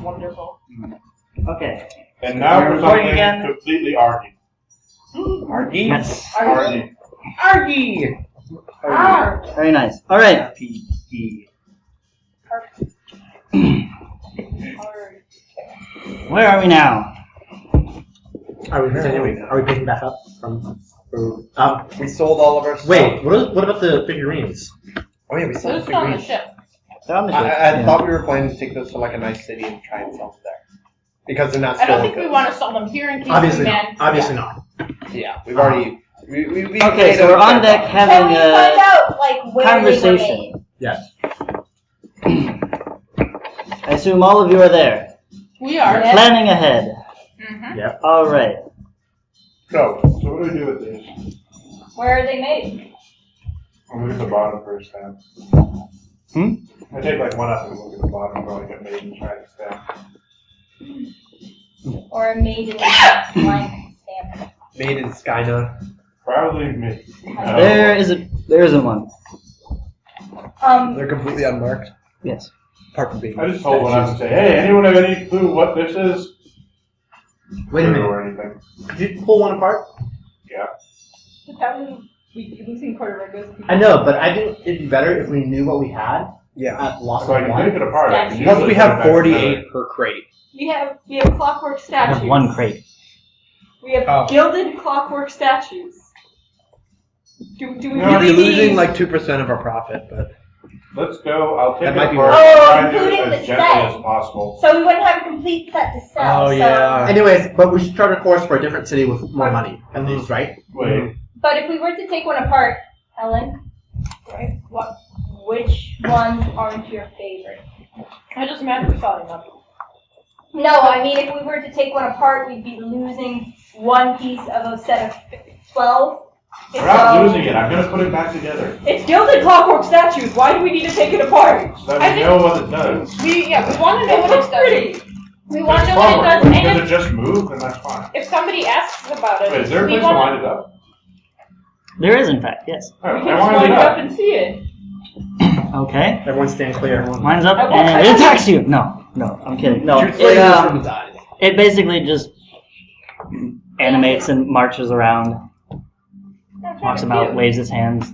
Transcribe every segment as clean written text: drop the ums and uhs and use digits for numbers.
wonderful. Okay. And now You're for recording something again? completely argy. Argy? Yes. Argy. Argy! Arg. Very nice. All right. RPG. Where are we now? Are we continuing? Are we picking back up from? We sold all of our stuff. Wait, what about the figurines? Oh yeah, we sold the Those on the figurines. ship. They're on the ship. I Yeah. thought we were planning to take those to like a nice city and try and sell them there. Because they're not I don't stolen think we goods. want to sell them here in case Obviously we not. Obviously not. Yeah, we've already... We Okay, made so a we're on check deck on it. having Can we find a out, like, where conversation. Yes. I assume all of you are there. We are. Yeah. Planning ahead. Mm-hmm. Yep. All right. So what do we do with these? Where are they made? I'll look at the bottom first then. I take like one up and look at the bottom, probably get made and try to stamp. Or made in blank stamp? Made in Skyna. Probably me. There isn't one. They're completely unmarked. Yes. Apart from being... I just hold one up and say, hey, anyone have any clue what this is? Wait a minute. Or anything. Did you pull one apart? Yeah. That was we losing part of our goods. I know, but I think it'd be better if we knew what we had Yeah. at loss So I of can take one. it apart. I can Plus usually we put it have back 48 together. per crate. We have clockwork I statues. have one crate. We have Oh. gilded clockwork statues. Do we We're really losing need? like 2% of our profit, but... Let's go. I'll take That it might be apart worth it. and try Oh, and do including it the as gently set. as possible. So we wouldn't have a complete set to sell. Oh, so. yeah. Anyways, but we should chart a course for a different city with more money, at least, right? Wait. But if we were to take one apart, Helen, Right. What? which ones aren't your favorite? I just imagine selling them. No, I mean if we were to take one apart, we'd be losing one piece of a set of 12. We're not losing it. I'm going to put it back together It's gilded clockwork statues. Why do we need to take it apart? so that I we think- know what it does. We want to know what it does. We want to It's know what it does, forward. and Does it just move? Then that's fine. if somebody asks about it, Wait, is there a we place to want line it up? There is, in fact, yes. Oh, we I can just wanted line it it up up. and see it. Okay. Everyone stand clear. Mine's up I won't- and I it won't- attacks you. No, I'm kidding. No, Shoots lasers from it, his eyes. it basically just animates and marches around, walks about, waves its hands.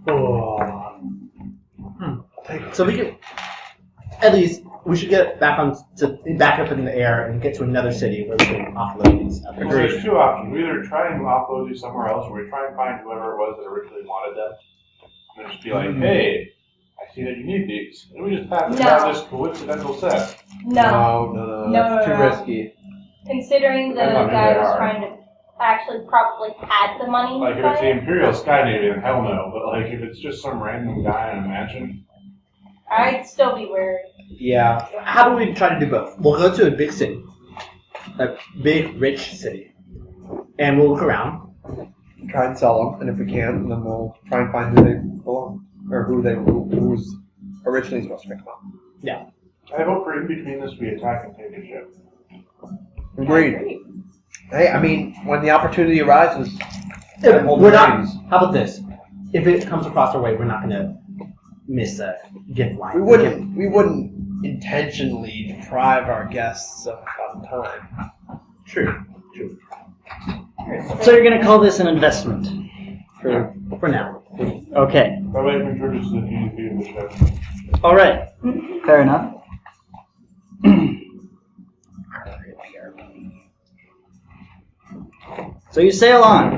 Oh. So we can, at least, we should get back up in the air and get to another city where we can offload these. Well, there's two options. We either try and offload these somewhere else, or we try and find whoever it was that originally wanted them, and then just be like, hey, I see that you need these. And we just happen to have this coincidental set. No. No, that's too No. risky. Considering the Depends on who guy they was are. trying to actually probably had the money Like, to if buy it's the it, Imperial Sky Navy, then hell no. But, like, if it's just some random guy in a mansion, I'd still be wary. Yeah. How do we try to do both? We'll go to a big city, a big, rich city, and we'll look around. Try and sell them, and if we can, then we'll try and find who they belong. Or who's originally supposed to pick them up. Yeah. I hope for in between this we attack and take a ship. Agreed. Hey, I mean, when the opportunity arises, If hold we're the not. reins. How about this? If it comes across our way, we're not gonna miss a gift line. we wouldn't intentionally deprive our guests of fun time. True. So you're gonna call this an investment? For now. Okay. That way it contributes to the GDP of the ship. All right. Fair enough. So you sail on.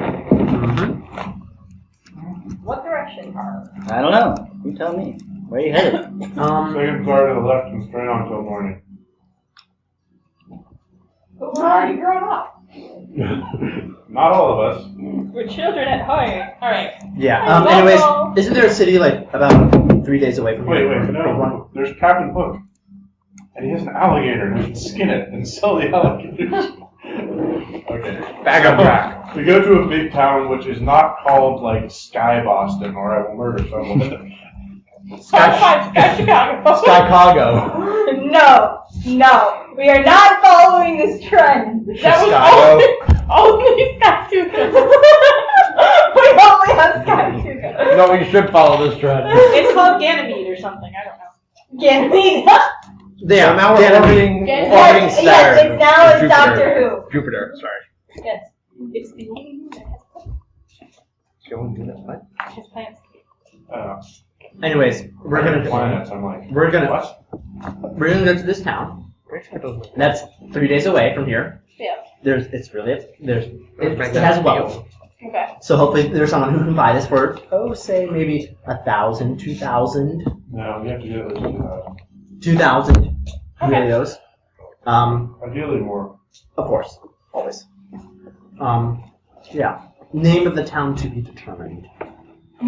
What direction are I don't know. You tell me. Where are you headed? Second car to the left and straight on till morning. But we're already grown up. Not all of us. We're children at heart. All right. Yeah. Hey, Anyways, Local. isn't there a city like about 3 days away from Wait, here? no. There's Captain Hook. And he has an alligator and we can skin it and sell the alligators. Okay. Back on track. We go to a big town which is not called like Sky Boston or I will murder someone. Sky Chicago. Chicago. No. We are not following this trend. That Chicago. was only Skatuka. We only have Skytuga. No, we should follow this trend. It's called Ganymede or something. I don't know. Ganymede. There. So now we're Get him. orbiting Yes, Saturn. now it's Jupiter. Doctor Jupiter, sorry. Who. Yes. It's the only one that Going to that what? has plants. Anyways, we're gonna planets. I'm like, we're gonna what? go to this town. That's 3 days away from here. Yeah. It has wealth. Okay. So hopefully there's someone who can buy this for say maybe 1,000, 2,000, No, we have to get at least 2,000. Okay. Really those. ideally more. Of course, always. Yeah. Name of the town to be determined. To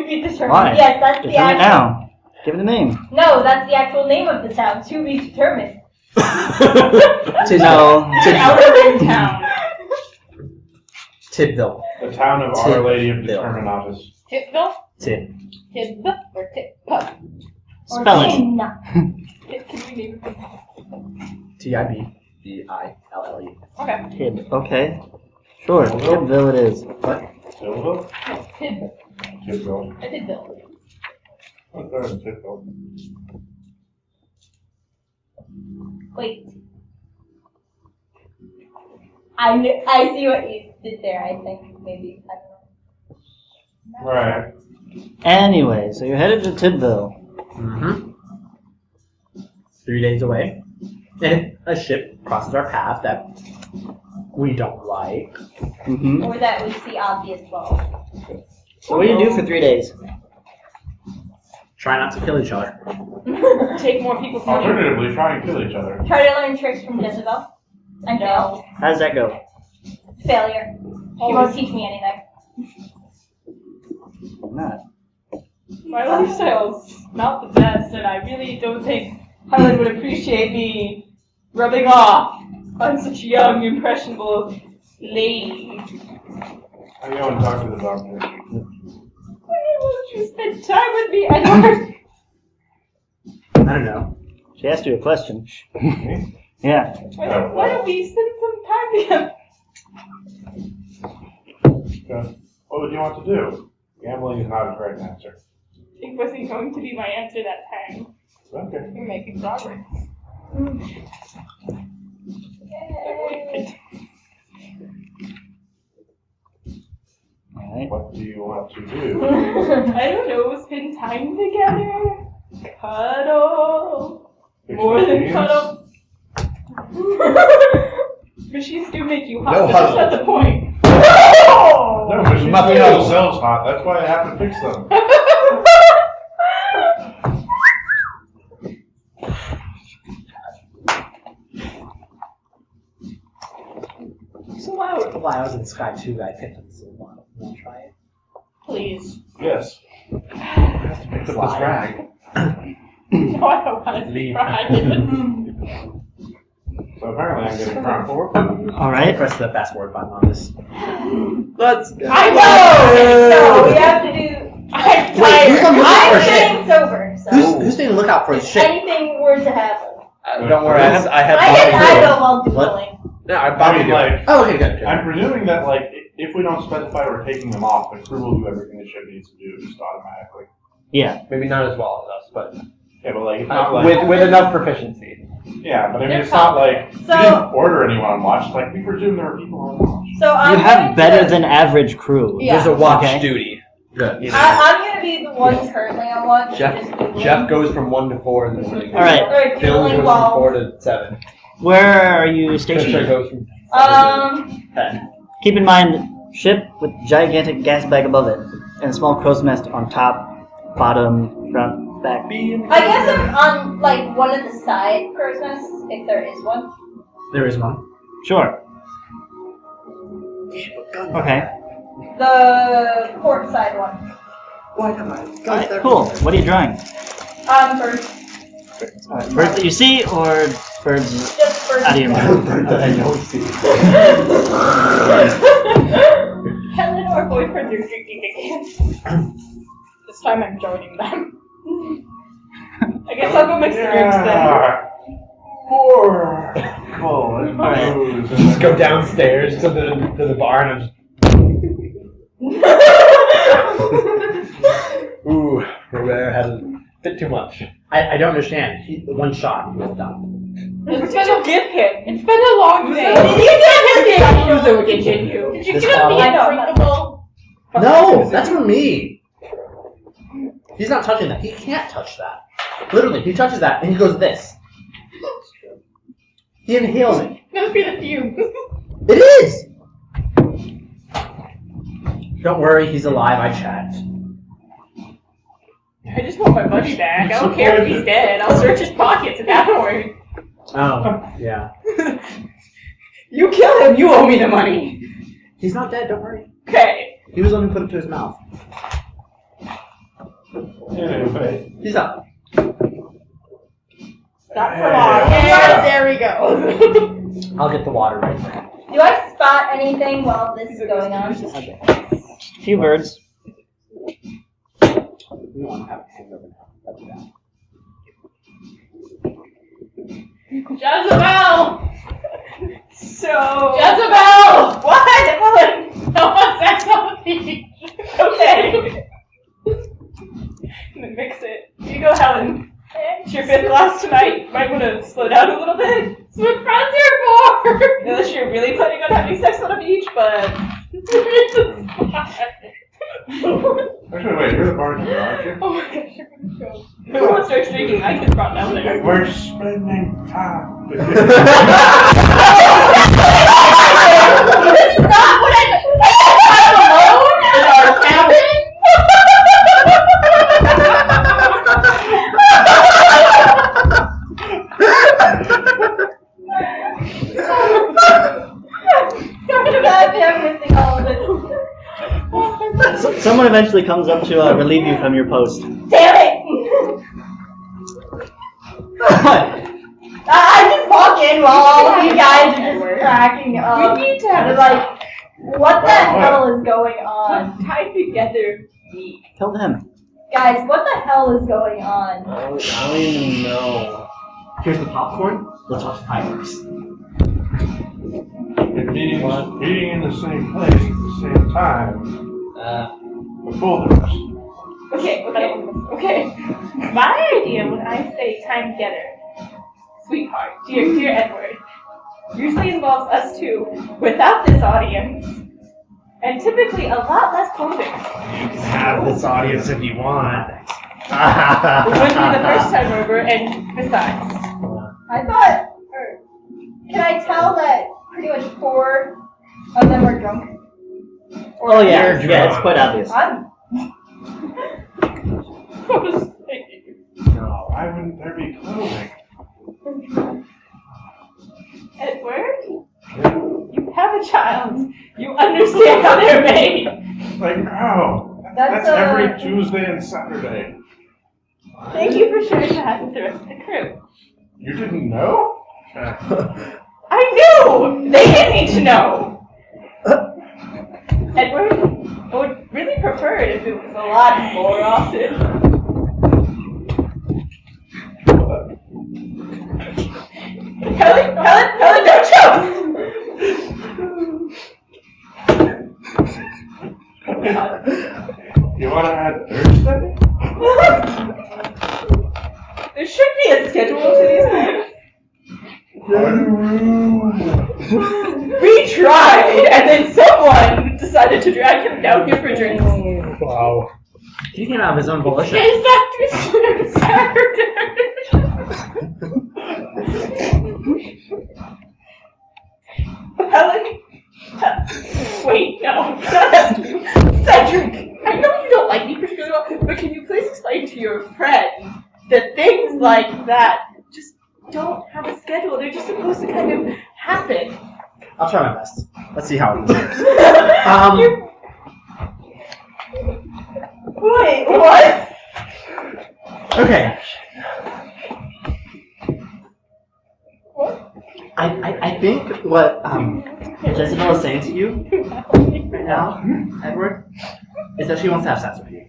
be determined. Why? Yes, that's the Determine it actual. now. Give it a name. No, that's the actual name of the town. To be determined. No. Outer Rim Town. Tidville. The town of Our Lady of Determinatus. Tipville? Tid. Tib or Tip? Spell it. Can we name it? Tibille. Okay. Tib. Okay. Sure. Tibville it is. What? Tibville? No, Tib. Tibville. I did Bill. What's better than Tibville? Wait. I see what you did there, I think. Maybe. I don't know. Right. Anyway, so you're headed to Tidville. Mm-hmm. 3 days away. And a ship crosses our path that we don't like. Mm-hmm. Or that we see obvious well. So what do you do for 3 days? Try not to kill each other. Take more people from here. Alternatively, try and kill each other. Try to learn tricks from Jezebel. And fail. How does that go? Failure. She won't teach me anything. Not. My lifestyle's not the best, and I really don't think Helen would appreciate me rubbing off on such a young, impressionable lady. I go and talk to the doctor. Why won't you spend time with me, Edward? I don't know. She asked you a question. Me? Yeah. Why don't we spend some time together? What would you want to do? Gambling is not a correct answer. It wasn't going to be my answer that time. Okay. We're making progress. Alright. What do you want to do? I don't know, spend time together, cuddle, more than Machines? cuddle. Machines do make you hot, No but that's huddle. not the point. No, machines Must make be huddle. themselves hot. That's why I have to fix them. So loud. While I was in Sky 2, I picked up this little bottle. You want to try it? Please. Yes. Picked up this rag. No, I don't want to Leave. try. So apparently I'm getting crowned for. Alright. Press the fast forward button on this. Let's go. I No, know! we have to do. I'm Wait, who's tired. on the lookout for I'm shit? getting sober, so. Who's staying lookout for If his shit? anything were to happen. Don't worry, I had I get Bobby do it. idle while What? dueling. Yeah, I I Bobby mean, do it. like, Oh, okay, good. I'm presuming that, like, if we don't specify we're taking them off, the crew will do everything the ship needs to do just automatically. Yeah. Maybe not as well as us, but Yeah, but like, it's not like. with enough proficiency. Yeah, but I mean, They're it's not like. So- we didn't order anyone on watch. Like, we presume there are people on watch. So I'm You have going better to, than average crew. Yeah. There's a watch Okay. duty. Good. You know? I'm going to be the one currently on watch. Jeff, just dueling. Jeff goes from 1 to 4 in the morning. Alright. Or Bill goes dueling from while. 4 to 7. Where are you Trisha stationed? goes from 10. Keep in mind, ship with gigantic gas bag above it, and a small crow's nest on top, bottom, front, back. I guess I'm on like one of the side crow's nests, if there is one. There is one. Sure. Okay. The port side one. Why am I? Alright, cool. What are you drawing? Birds. Alright, birds that you see, or birds Just birds. out of your mind? Helen and our boyfriends are drinking again. This time I'm joining them. I guess I'll go mix the drinks then. Yeah. More. Full. Alright. Just go downstairs to the bar and just. Ooh, Robert had a bit too much. I don't understand. One shot, he was done. What did you give him? It's been a long day. Did you give him so we continue? Did you This give him bottle? the undrinkable? No, that's for me. He's not touching that. He can't touch that. Literally, he touches that and he goes this. He inhales it. Must be the fumes. It is! Don't worry, he's alive. I checked. I just want my money back. I don't care if he's dead. I'll search his pockets at that point. Oh, yeah. You kill him, you owe me the money. He's not dead, don't worry. Okay. He was the one who put it to his mouth. Anyway. He's up. Not for long. Yeah. There we go. I'll get the water right there. Do I spot anything while this is going on? Few birds. We want to have a hangover now. That's bad. Jezebel! Jezebel! What? Helen! No one's at something. Okay. I'm gonna mix it. Here you go, Helen. It's your 5th glass tonight. You might want to slow down a little bit. That's what friends are for! Unless you're really planning on having sex on a beach, but... Actually, wait, you're the bartender, aren't you? Oh my gosh, you're gonna show. If everyone starts drinking, I get brought down there. We're spending time. This is not what I'm alone in our cabin. I'm missing all of it. Someone eventually comes up to relieve you from your post. Damn it! I just walk in while all of you guys are just cracking up. We need to have They're like, what the hell is going on? Tied together. Tell them. Guys, what the hell is going on? I don't even know. Here's the popcorn. Let's watch fireworks. You're meeting in the same place at the same time. With both of us. Okay. My idea when I say time together, sweetheart, dear Edward, usually involves us two without this audience, and typically a lot less clothing. You can have this audience if you want. It wouldn't be the first time over, and besides. I thought, can I tell that pretty much 4 of them are drunk? Oh yeah, it's quite obvious. No, why wouldn't there be clothing? Edward, you have a child. You understand how they're made. Like, oh, that's That's, every Tuesday and Saturday. Thank you for sharing that with the rest of the crew. You didn't know? I knew! They didn't need to know! Edward, I would really prefer it if it was a lot more often. Helen, don't choke! You want to add Thursday? There should be a schedule to these things. We tried, and then someone decided to drag him down here for drinks. Wow. He came out of his own volition. Is that this Saturday? Helen? Wait, no. Cedric, I know you don't like me particularly well, but can you please explain to your friend that things like that just don't have a schedule? They're just supposed to kind of happen. I'll try my best. Let's see how it goes. Wait, what? Okay. What? I think what Jezebel is saying to you right now, Edward, is that she wants to have sex with you.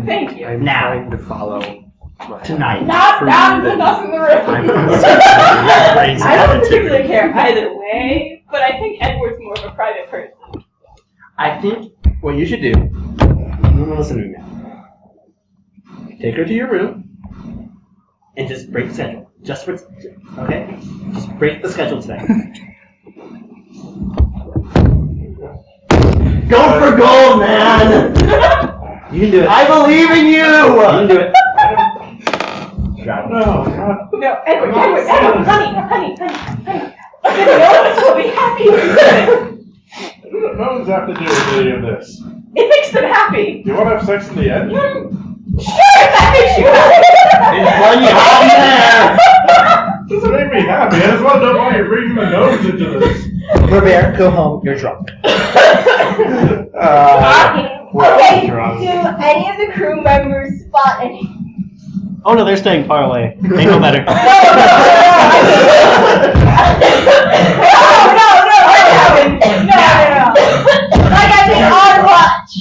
Thank you. I'm Now. trying to follow Tonight. Not the enough in the room. Crazy I don't attitude. particularly care either way, but I think Edward's more of a private person. I think what you should do, you want to listen to me now. Take her to your room, and just break the schedule. Okay? Just break the schedule today. Go for gold, man! You can do it. I believe in you! You can do it. No, Edward, honey. The will be happy with it. No one's have to do with any of this. It makes them happy. Do you want to have sex in the end? Sure, that makes you happy. It's fun, you happy there! Doesn't make me happy. I just want to know why you're bringing my nose into this. Bear, go home. You're drunk. Okay, do any of the crew members spot any? Oh no, they're staying far away. They know better. No, like I mean on watch.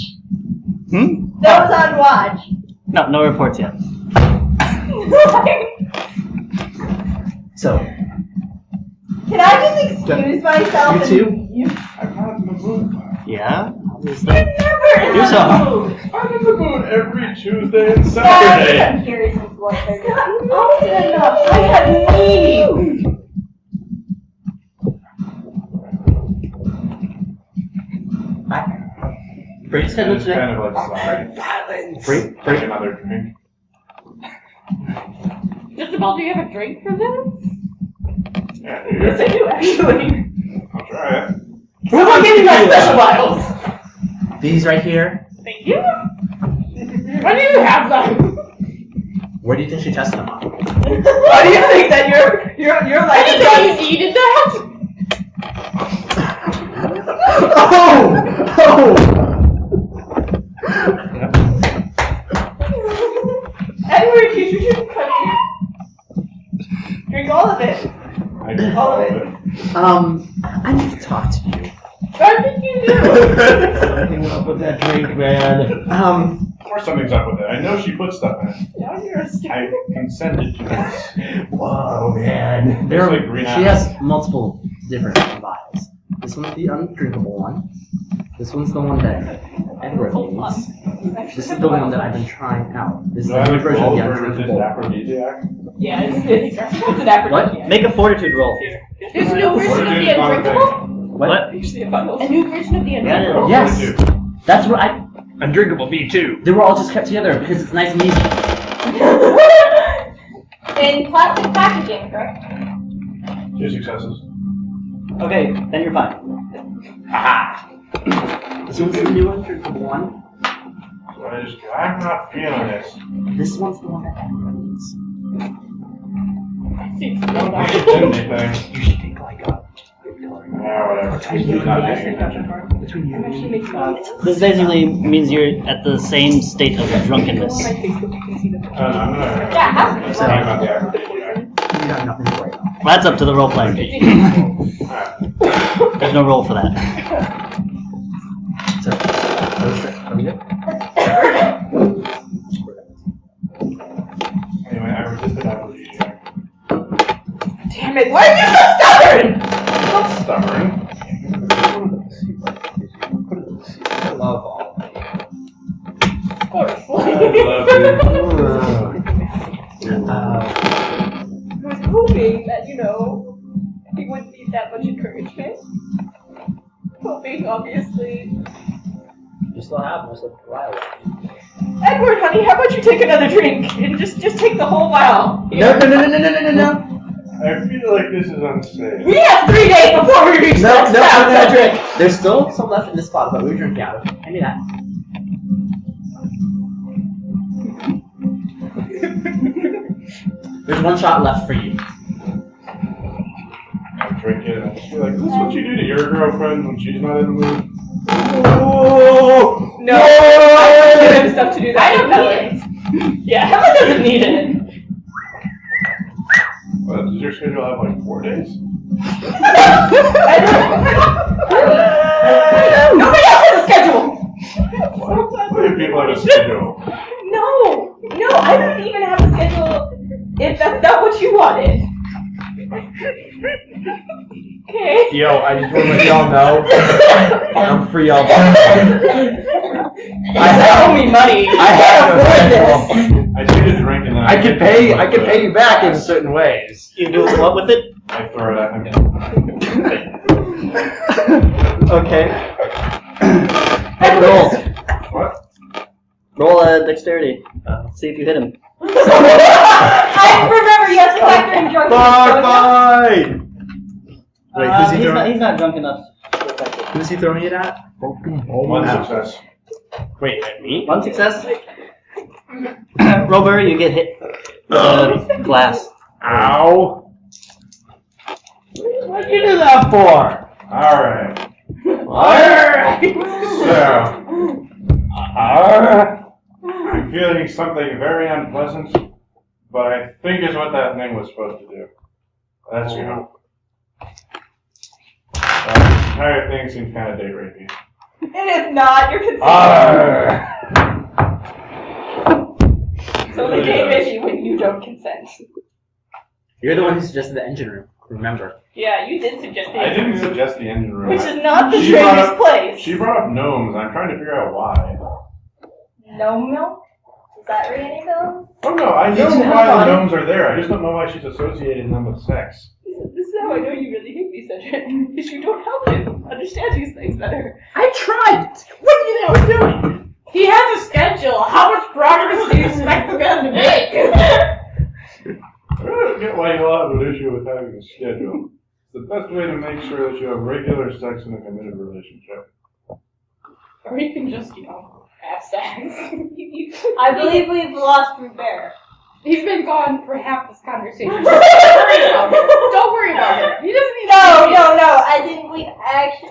Those on watch. No reports yet. So, can I just excuse myself? You too? I'm not in the mood. Yeah? Obviously. Never. Do something. I'm in the mood every Tuesday and Yeah, Saturday. I'm curious as to what they're doing. Often enough. I had meetings. break the schedule It's today. kind of like sorry. Break. Another drink. Isabel, do you have a drink for this? Yeah, Yes, I do, actually. I'll try it. Who am I getting my special vials? These right here. Thank you. Why do you have them? Where do you think she tested them on? Why do you think that you're like I didn't know you needed that? Edward, you should drink all of it. I can All of follow it. I need to talk to you. I think you do. Something up with that drink, man. Of course something's up with it. I know she put stuff in it. Now you're a stupid. I consented to this. Whoa, man. It's like green She apples. has multiple different vials. This one's the undrinkable one. This one's the one that Edward needs. This is the one that I've been trying out. This is Do the I have new a version of the gold versus undrinkable. aphrodisiac? Yeah, it's an aphrodisiac. What? Make a fortitude roll. There's a new version of the undrinkable? What? Usually a bundle. A new version of the undrinkable? Yeah. Yes. That's what I. Undrinkable, me too. They were all just kept together because it's nice and easy. In plastic packaging, correct? 2 successes. Okay, then you're fine. Haha. This one's the new undrinkable one. So I'm not feeling this. This one's the one that Edward needs. Don't need anything. You should take like a. Yeah, whatever. He's not paying attention. Between you. This basically means you're at the same state of drunkenness. I'm gonna Yeah, have to. talk about the aphrodisiac. You got nothing to worry about. Well, that's up to the role playing. Alright. There's no role for that. So, are we good? Anyway, I resisted aphrodisiac. Damn it, why are you so stubborn? Not stubborn. I love all. Of course. I I was hoping that, he wouldn't need that much encouragement. Hoping, obviously. You still have most of the vial left. Edward, honey, how about you take another drink and just take the whole vial? No. I feel like this is unsafe. We have 3 days before we reach No, that I'm step. gonna drink. There's still some left in this bottle that we're drinking out of. Hand me that. There's one shot left for you. I'm drinking and I just feel like, this is what you do to your girlfriend when she's not in the mood. No, I don't have stuff to do that. I don't need it. Yeah, Helen doesn't need it. What, does your schedule have like 4 days? Nobody else has a schedule. What do people have a schedule? No, I don't even have a schedule if that's not what you wanted. Okay. Yo, I just want to let y'all know I'm free all day. I owe me money. I have no schedule. I take a drink and I could pay you back in certain ways. You do what with it? I throw it at him. Okay. Hey, roll. What? Roll a dexterity. See if you hit him. I remember, you have to factor in drunk. Fine. Wait, who's he throwing? He's not drunk enough. to affect it. Who's he throwing it at? One success. Wait, at me? One success. Rover, you get hit with glass. Ow! What'd you do that for? Alright. Alright. So, I'm feeling something very unpleasant, but I think is what that thing was supposed to do. That's your hope. This entire thing seems kind of date rapey. And if not, you're considered. So the game is when you don't consent. You're the one who suggested the engine room, remember. Yeah, you did suggest the I engine didn't room, suggest the engine room. which is not the She brought strangest up- place. She brought up gnomes, and I'm trying to figure out why. No milk? Does that ring any bells? Oh no, I know Did you have why the fun? gnomes are there. I just don't know why she's associating them with sex. This is how I know you really hate me, Cedric. Because you don't help him understand these things better. I tried. What do you think I was doing? He has a schedule. How much progress do you expect the man to make? I don't get why you'll have an issue with having a schedule. It's the best way to make sure that you have regular sex in a committed relationship. Or you can just, have sex. I believe we've lost Robert. He's been gone for half this conversation. Don't worry about it. Don't worry about it. He doesn't need No. I think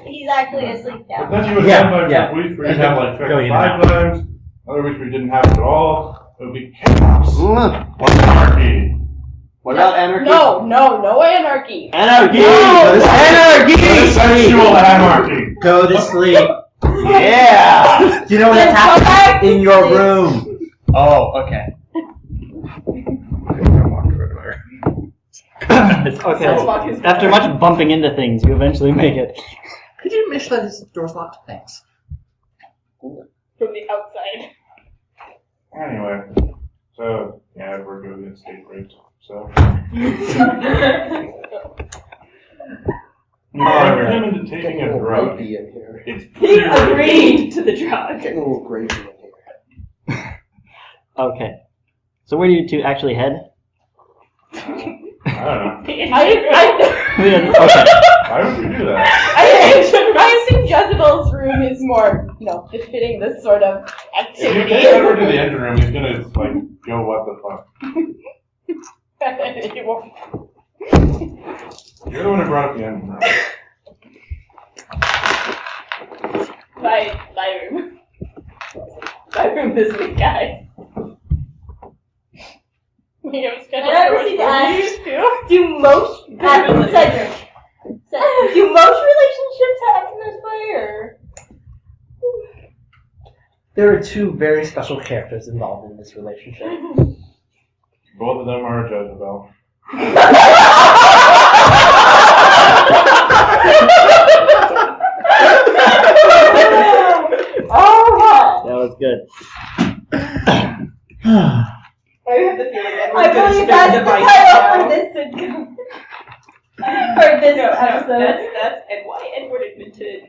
he's actually asleep But now. then you would Yeah, have like yeah. weeks where you There's have no like sex going 5 times, other weeks where you didn't have it at all. It would be chaos. Or anarchy. What about anarchy? No anarchy. Anarchy! No! Anarchy! Sexual anarchy. Go to sleep. Yeah! Do you know what Then come back happened in your to room? Oh, okay. Okay. After much bumping into things, you eventually make it. Could you make sure that his door's locked? Thanks. From the outside. Anyway, so yeah, we're going to get state raped. So. You're into taking a drug. It's He agreed to the drug. Getting a little gravy in here. Okay. So where do you two actually head? I don't know. Okay. Why would we do that? I assume Jezebel's room is more, befitting this sort of If you activity. take over to the engine room, he's gonna like go what the fuck. He won't. You're the one who brought up the engine room. My room. My room this week, guys. We have a schedule I never for see what that. we used to. Do most Cedric? Do most relationships happen this way, or? There are two very special characters involved in this relationship. Both of them are Jezebel. Oh, That was good. I have the feeling that I believe that's the title for this sitcom. For this episode. That's and why Edward invented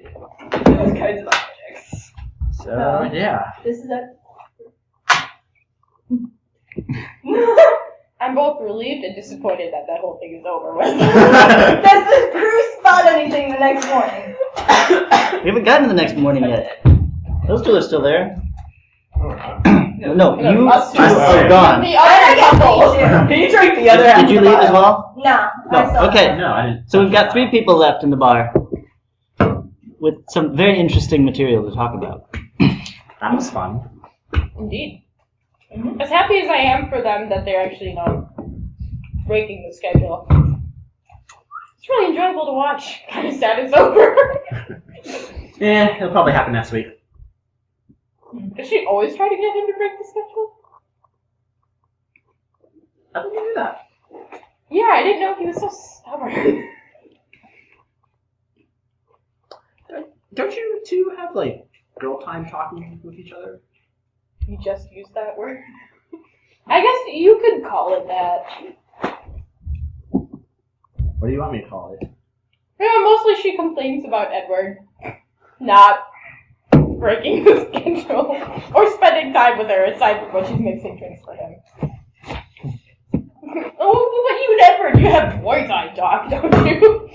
those kinds of objects. So, yeah. This is a. I'm both relieved and disappointed that whole thing is over with. Does the crew spot anything the next morning? We haven't gotten to the next morning yet. Those two are still there. Oh, No, you us two are gone. The other couple. He drank the other half. Did you of the leave as bottle. well? Nah, I No. saw Okay. No, I didn't. So we've got 3 people left in the bar with some very interesting material to talk about. That was fun. Indeed. As happy as I am for them that they're actually, breaking the schedule. It's really enjoyable to watch. Kind of sad it's over. Yeah, it'll probably happen next week. Does she always try to get him to break the schedule? How did you do that? Yeah, I didn't know he was so stubborn. Don't you two have, girl time talking with each other? You just used that word. I guess you could call it that. What do you want me to call it? Yeah, mostly she complains about Edward not breaking the schedule or spending time with her aside from when she's mixing drinks for him. Oh, but you and Edward, you have boy time talk, don't you?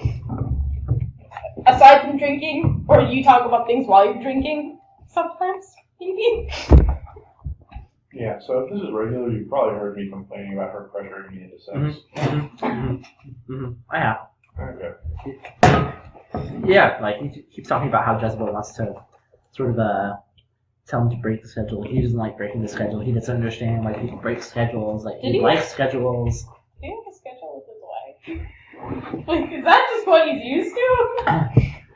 Aside from drinking, or you talk about things while you're drinking sometimes, maybe? Yeah, so if this is regular, you've probably heard me complaining about her pressuring me into sex. I have. Okay. Yeah, like he keeps talking about how Jezebel wants to sort of tell him to break the schedule. He doesn't like breaking the schedule. He doesn't understand why people break schedules. Like he likes schedules. Do you have a schedule with his wife? Like, is that just what he's used to?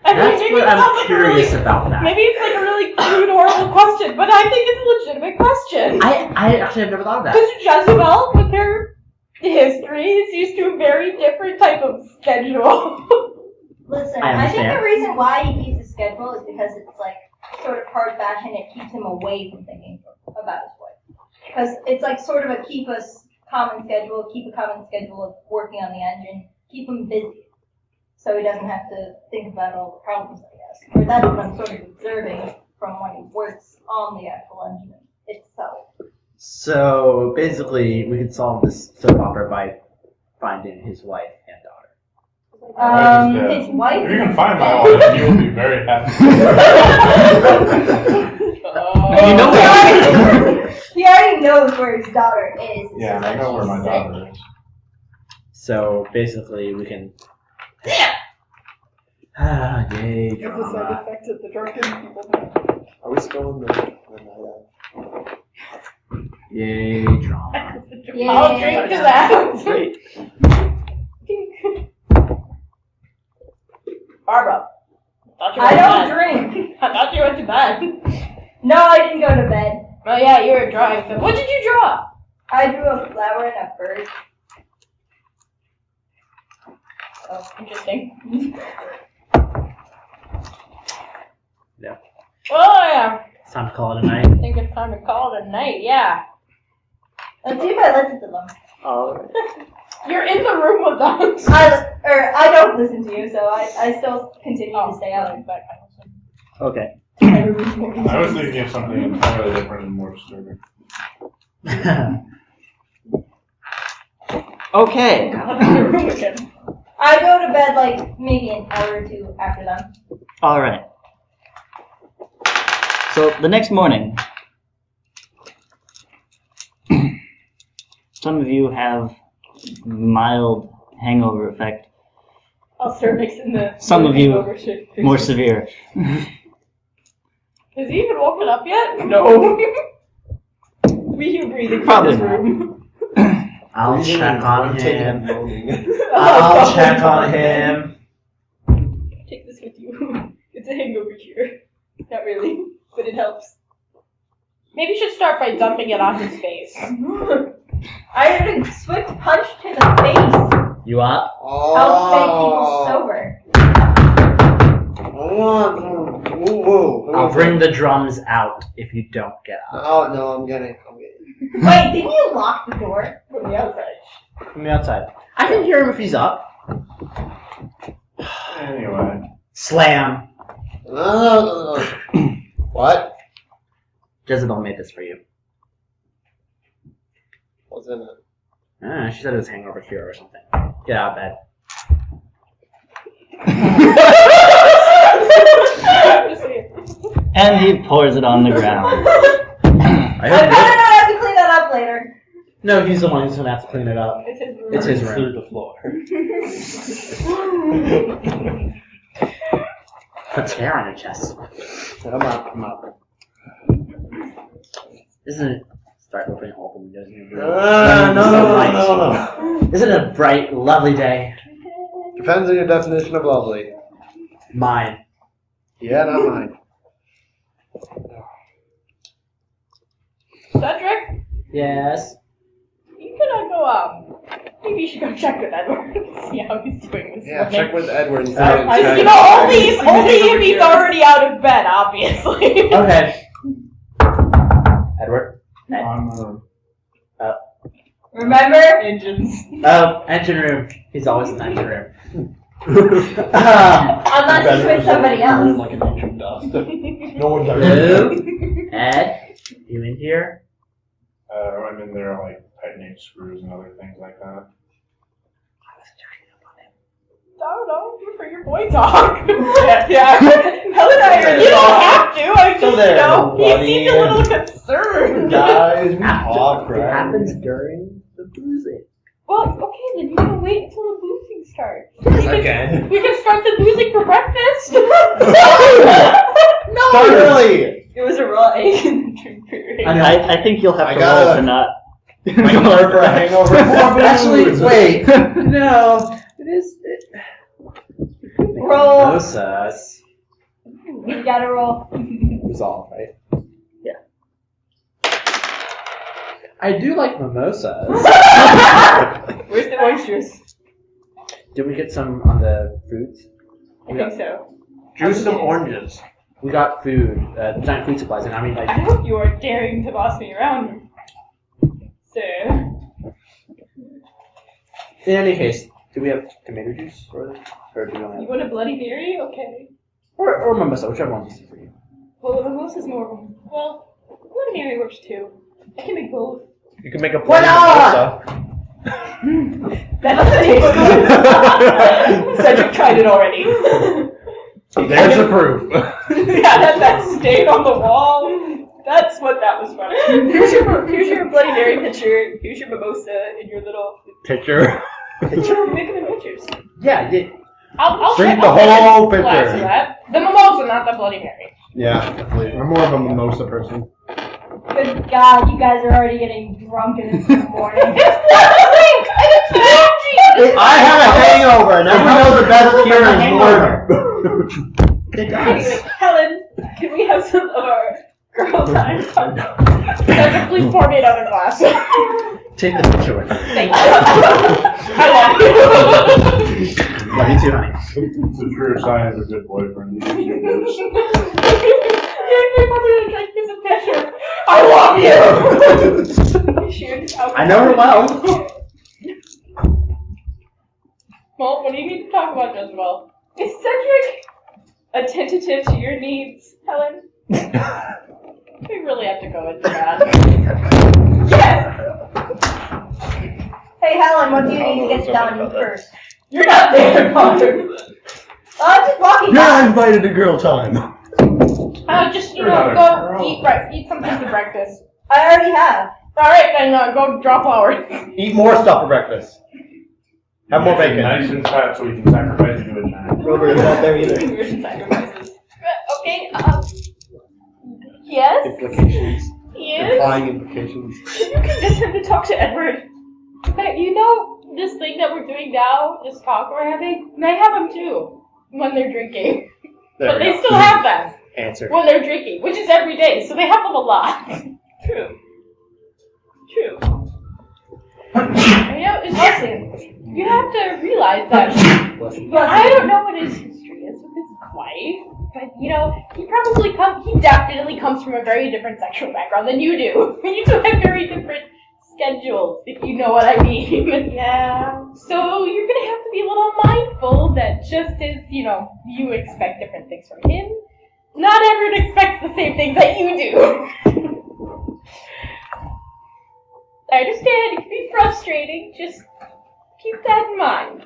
I mean, That's maybe what it's not I'm like curious about that. Maybe it's like a really crude, horrible question, but I think it's a legitimate question. I actually have never thought of that. Because Jezebel, with her history, is used to a very different type of schedule. Listen, I I think understand. the reason why he keeps a schedule is because it's like sort of hard fashion. It keeps him away from thinking about his wife. Because it's like sort of a keep a common schedule of working on the engine, keep him busy. So he doesn't have to think about all the problems, I guess. Or that's what I'm sort of observing from when he works on the actual engine itself. So basically, we could solve this soap opera by finding his wife and daughter. His wife. If you can find my wife, you will be very happy. You know He already knows where his daughter is. Yeah, I know where my daughter is. So basically, we can. Yay, It's the side drama. effects of the drunken people. Are we still in the night Yay, drama. I'll drink to that. Wait. Barbara. I don't drink. I thought you went to bed. No, I didn't go to bed. Oh yeah, you were drawing. So what did you draw? I drew a flower and a bird. Oh, interesting. Yeah. Oh yeah. It's time to call it a night. I think it's time to call it a night. Yeah. Let's see if I listen to them. Alright. You're in the room with us. I don't listen to you, so I still continue to stay out. Okay. I was thinking of something entirely different and more disturbing. Okay. I go to bed like maybe an hour or two after them. All right. So the next morning, some of you have mild hangover effect. I'll start mixing the. Some of you hangover shit. more severe. Has he even woken up yet? No. We hear breathing Probably from this not. room. I'll check on him. moaning. I'll check on him. Take this with you. It's a hangover cure. Not really, but it helps. Maybe you should start by dumping it on his face. I heard a swift punch to the face. You up? Helps make people sober. I'll bring the drums out if you don't get up. Oh, no, I'm getting. Wait, didn't you lock the door? From the outside. From the outside. I can hear him if he's up. Anyway. Slam. What? Jezebel made this for you. What's in it? She said it was hangover cure or something. Get out of bed. And he pours it on the ground. I I'm hope gonna have to clean that up later. No, he's the one who's gonna have to clean it up. It's his room. It's his room. Through the floor. Put tear on your chest. I'm up. Isn't it? Start opening all the windows in your room. No. Isn't it a bright, lovely day? Depends on your definition of lovely. Mine. Yeah, not mine. Cedric, Yes. you could go maybe you should go check with Edward and see how he's doing this Yeah, morning. check with Edward. And You know, only if he's already out of bed, obviously. Okay. Edward. On Remember? Engines. Oh, engine room. He's always in the engine room. Unless it's with somebody else. Like an ancient dust. No one's Lou, Ed, you in here? I'm in there like tightening screws and other things like that. No, for your boy talk. yeah. Helen and I are You don't have to. I just, he seemed a little buddy. concerned. Guys, we talk, It right? happens during the boozing. Well, okay, then you gotta wait until the boozing starts. Again. We can start the boozing for breakfast. Start early! It was a raw egg in the drink period. I think you'll have I to gotta- roll to not. My card for a hangover. Actually, wait. No, it is. Roll. Mimosas. You gotta roll. Resolve, right? I do like mimosas. Where's the oysters? Did we get some on the foods? I think so. Juice some oranges. We got food, giant food supplies, and I mean, I like, hope you are daring to boss me around, sir. in any case, do we have tomato juice or do we only You have, want a Bloody Mary? Okay. or mimosa, whichever one's easy for you. Well, the mimosa's more. Well, Bloody Mary works too. I can make both. You can make a Why plain not? mimosa. That doesn't taste good. Cedric tried it already. There's the proof. Yeah, that stain on the wall. That's what that was from. Here's your Bloody Mary picture. Here's your mimosa in your little. Picture. You make them in pictures. Yeah, yeah. I'll Drink I'll the take a whole glass picture. of that. The mimosa, not the Bloody Mary. Yeah, definitely. I'm more of a mimosa person. Good God, you guys are already getting drunk in this morning. I have a hangover, and everyone knows the best cure is more. Anyway, Helen, can we have some of our girl time? Cedric, please pour me another glass. Take the picture with me. Thank you. I love you. Yeah, you too, honey. It's a true sign of a good boyfriend. You can do this. Your mother drank this picture. I love you. I know her well. Well, what do you need to talk about, Jezebel? Is Cedric attentive to your needs, Helen? We really have to go into that. Yes! Hey Helen, what do you need to get done first? You're not there, Potter. I'm just walking You're by. invited to girl time. Just, You're not a go girl. eat something for breakfast. I already have. Alright, then go draw flowers. Eat more stuff for breakfast. Have more bacon. Nice and fat so we can sacrifice you to a giant. Rover is not there either. Conversion sacrifices. Okay, yes? Implications. Yes? Implying implications. Should you convince him to talk to Edward? But you know, this thing that we're doing now, this talk we're having, they have them too when they're drinking. There But we they go. still have them Answer. when they're drinking, which is every day, so they have them a lot. True. True. You know, it's also, you have to realize that, I don't know what his history is with his wife, but you know, he definitely comes from a very different sexual background than you do. You two have very different schedules, if you know what I mean. Yeah. So you're gonna have to be a little mindful that just as, you expect different things from him, not everyone expects the same things that you do. I understand, it can be frustrating, just keep that in mind.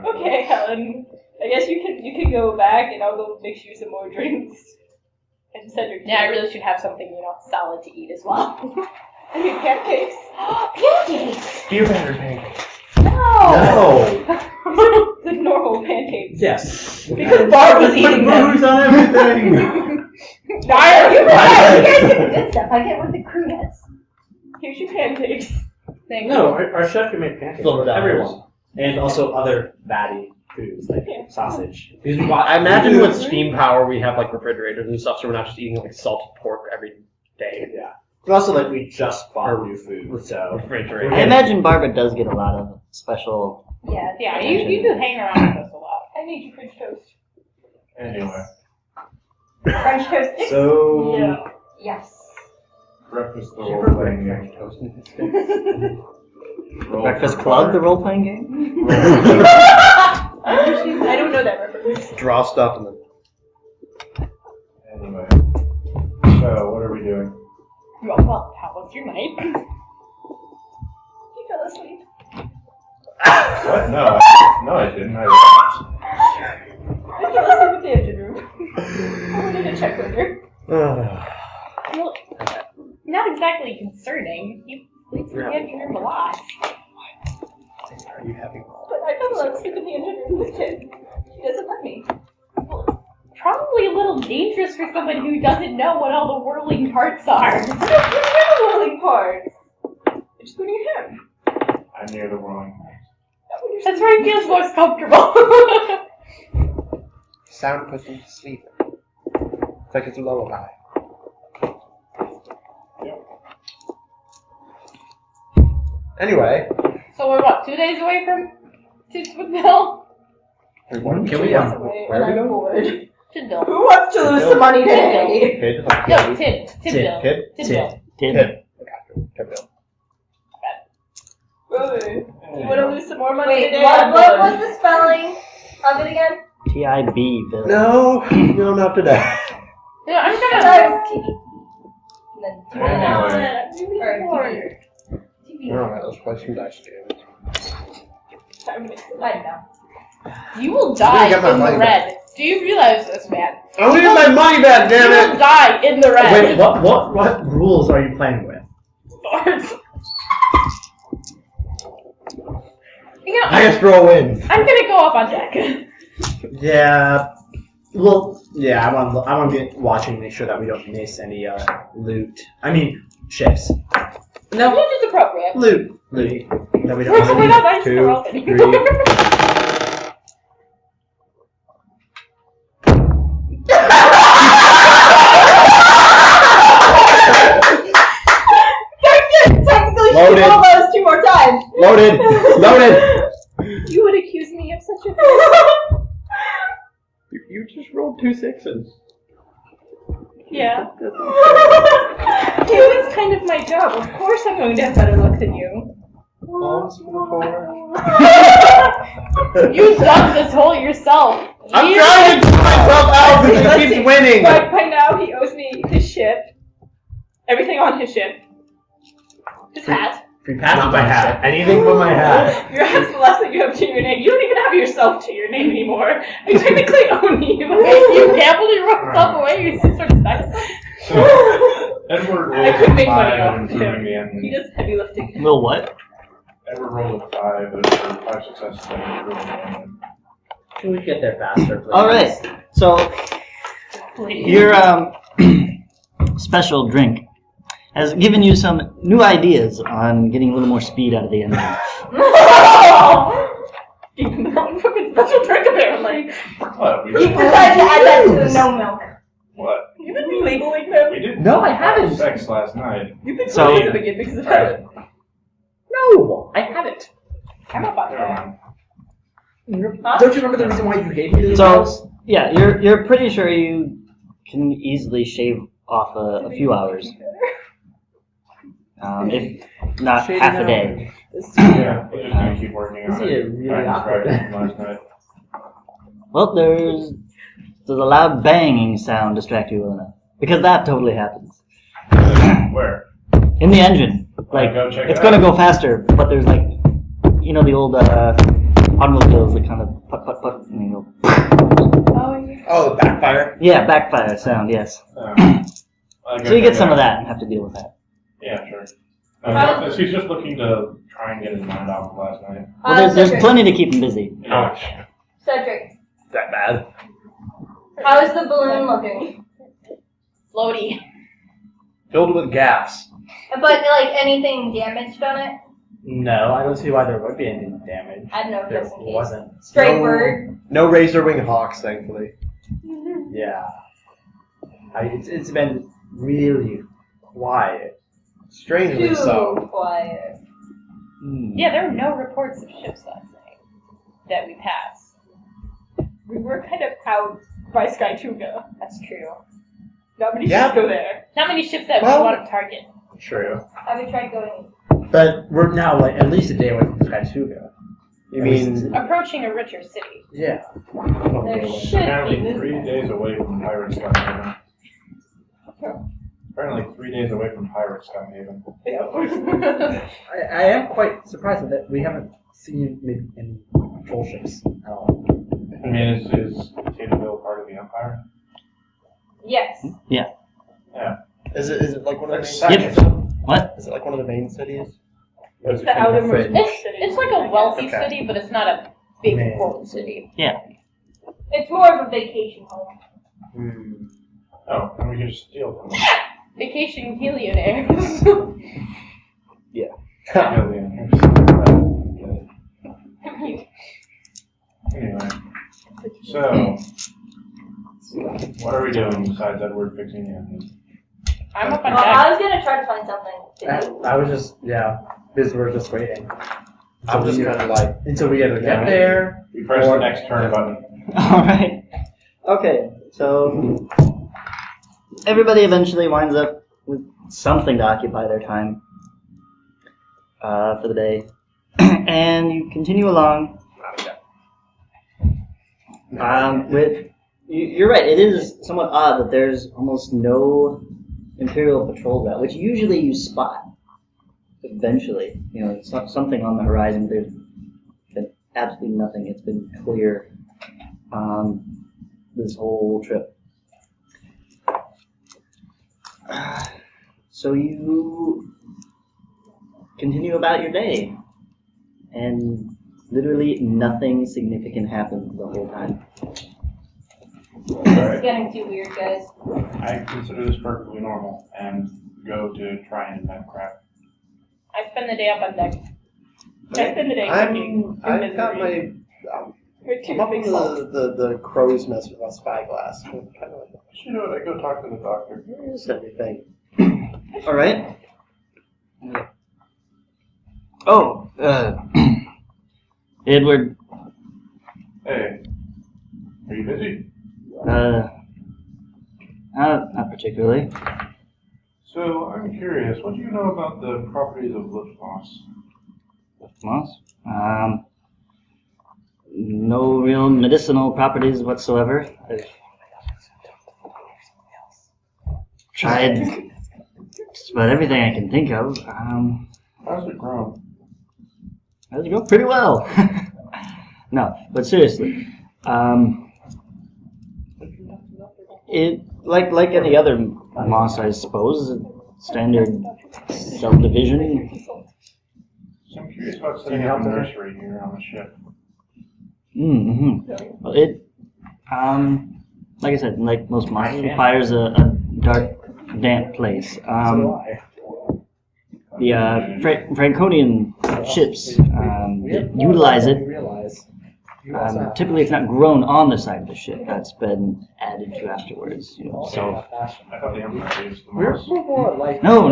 Okay, Helen. I guess you can go back and I'll go mix you some more drinks. And Cedric. Yeah, I really should have something, solid to eat as well. I need pancakes. Pancakes! Beer batter pancakes. No! No. The normal pancakes. Yes. Because Barb was Put eating them. booze on everything. Why are you You guys get the good stuff. I get what the crew gets. Here's your pancakes. Thank No, our chef can make pancakes Silver for dollars. everyone. And also other fatty foods like Yeah. sausage. Because we bought, I imagine with steam power we have like refrigerators and stuff, so we're not just eating like salted pork every day. Yeah. But also, like, we just bought new food, so. Refrigerator. I imagine Barbara does get a lot of special. Yeah, you do hang around with us a lot. I need your French toast. Anyway. French toast sticks? So. Yeah. Yes. Breakfast the Did you role ever playing break game. French toast in his face? Roll Breakfast for Club, the fire. role-playing game? I don't know that reference. Draw stuff and then. Anyway. So, what are we doing? Well, how was your night? You fell asleep. What? No, I didn't. I fell asleep in the engine room. I wanted to check later. Well, not exactly concerning. You sleep in the engine room a lot. Are you having But I fell asleep in the engine room with Kid. She doesn't let me. Probably a little dangerous for someone who doesn't know what all the whirling parts are. I'm not near the whirling parts. I'm just going near him. I'm near the whirling. That's where he feels most comfortable. sound puts him to sleep? It's like it's a lullaby. Anyway. So we're what, 2 days away from Titswoodville? Can we, Where are we going? Tidville. Who wants to lose some money today? Kid? No, Tidville. Kid? Tidville. Tid. Kidville. Good. You want to lose some more money Wait, today? what was the spelling of it again? T-I-B, Bill. No, not today. Yeah, I'm Sorry, gonna... T. And then Anyway. or TV. Alright, let's play some dice games. I don't know. You will I'm die gonna get my in the money red. back. Do you realize this, man? I want to get my money back, You damn will it! die in the red. Wait, what rules are you playing with? You know, Highest roll wins. I'm gonna go up on deck. Yeah. Well, yeah, I want to be watching to make sure that we don't miss any loot. I mean, ships. No, which is appropriate. Loot. That we don't We're miss. not nice two, for opening. three. Technically, Loaded. she rolled those 2 more times. Loaded! Loaded! You would accuse me of such a thing. You just rolled 2 6s. Yeah. It was kind of my job. Of course I'm going to have better luck than you. Alms for the poor. You dug this hole yourself. I'm trying to get myself out because Let's he see. keeps winning! By now, he owes me his ship. Everything on his ship. His hat. Free pass. Not my hat. Anything but my hat. Your hat's the last thing you have to your name. You don't even have yourself to your name anymore. I technically own you. You gambled your stuff away. You sort of stuck. So, Edward rolled I could make a money 5 off at of improving the him. He engine. does heavy lifting. Will what? Edward rolled a 5 at 5 successes at improving the engine. Can we get there faster, please? Alright, so your special drink has given you some new ideas on getting a little more speed out of the engine. Even the wrong fucking special drink, apparently. What? We You did, decided to add that to the no milk. what? You've been labeling them. We did No, I haven't. sex last night. You've been So- labeling them again because of that. No, I haven't. I'm up on Never that. mind. Don't you remember the reason why you gave me those? So, yeah, you're pretty sure you can easily shave off a few hours. If not Shading half a out. day. Yeah, we're just gonna keep working on This it. is really I described awkward. it from last night. Well, there's a loud banging sound distract you enough. Because that totally happens. Where? In the engine. Like, Go check it's it gonna out. go faster, but there's like, you know the old automobiles that kind of put, and you go. Oh, yeah. Oh, the backfire. Yeah, backfire sound, yes. I'll go So you check get it some out. of that and have to deal with that. Yeah, sure. How- He's just looking to try and get his mind off of last night. Well, there's Cedric. plenty to keep him busy. Cedric, That bad? how is the balloon looking? Floaty. Filled with gas. But like anything damaged on it? No, I don't see why there would be any damage. I don't know, There just in case. wasn't. Straight No- bird. No razor wing hawks, thankfully. Yeah. It's been really quiet. Strangely Too so. quiet. Yeah, there were no reports of ships last night that we passed. We were kind of out by Skytuga. That's true. Not many Yeah. ships go there. Not many ships that Well- we want to target. True. Have you tried going? But we're now like at least a day away from Skytuga. You mean? Approaching a richer city. Yeah. There should Apparently be. 3 days away from Pirates Gun Haven. Apparently 3 days away from Pirates Gun Haven. I am quite surprised that we haven't seen maybe any patrol ships at all. I mean, is Tataville part of the Empire? Yes. Yeah. Yeah. Is it like one of the main Yep. cities? What? Is it like one of the main cities? Or is It's it the kind of a outermost fringe? city. It's like a wealthy Okay. city, but it's not a big Man. important city. Yeah. It's more of a vacation home. Oh, and we can just steal from them. Vacation millionaires. Anyway, so what are we doing besides Edward fixing the engine? I'm up on Well, deck. I was gonna try to find something to do. I was just because we're just waiting. I'm just kind of like, Until we either get there. We press the next turn button. All right. Okay. So everybody eventually winds up with something to occupy their time for the day, and you continue along. You're right. It is somewhat odd that there's almost no Imperial patrols out, which usually you spot. Eventually, it's not something on the horizon. There's been absolutely nothing. It's been clear this whole trip. So you continue about your day, and literally nothing significant happens the whole time. It's getting too weird, guys. I consider this perfectly normal and go to try and invent crap. I spend the day up on deck. I spend the day cooking. I've got my, I'm up in the crow's nest with my spyglass. Kind of like, You know what? I go talk to the doctor. here's everything. All right. Oh, Edward. Hey, are you busy? Not particularly. So I'm curious. What do you know about the properties of Liftmoss? Moss? No real medicinal properties whatsoever. I've tried just about everything I can think of. How's it grown? Does it go pretty well? No, but seriously, it like any other moss, I suppose, standard subdivision. So I'm curious about setting up a nursery here on the ship. Mm-hmm. Well, it, like I said, like most moss, it requires a dark, damp place. The Franconian ships that utilize it. Typically, it's not grown on the side of the ship. That's been added to afterwards. So I thought the Empire used the We're moss. more like no.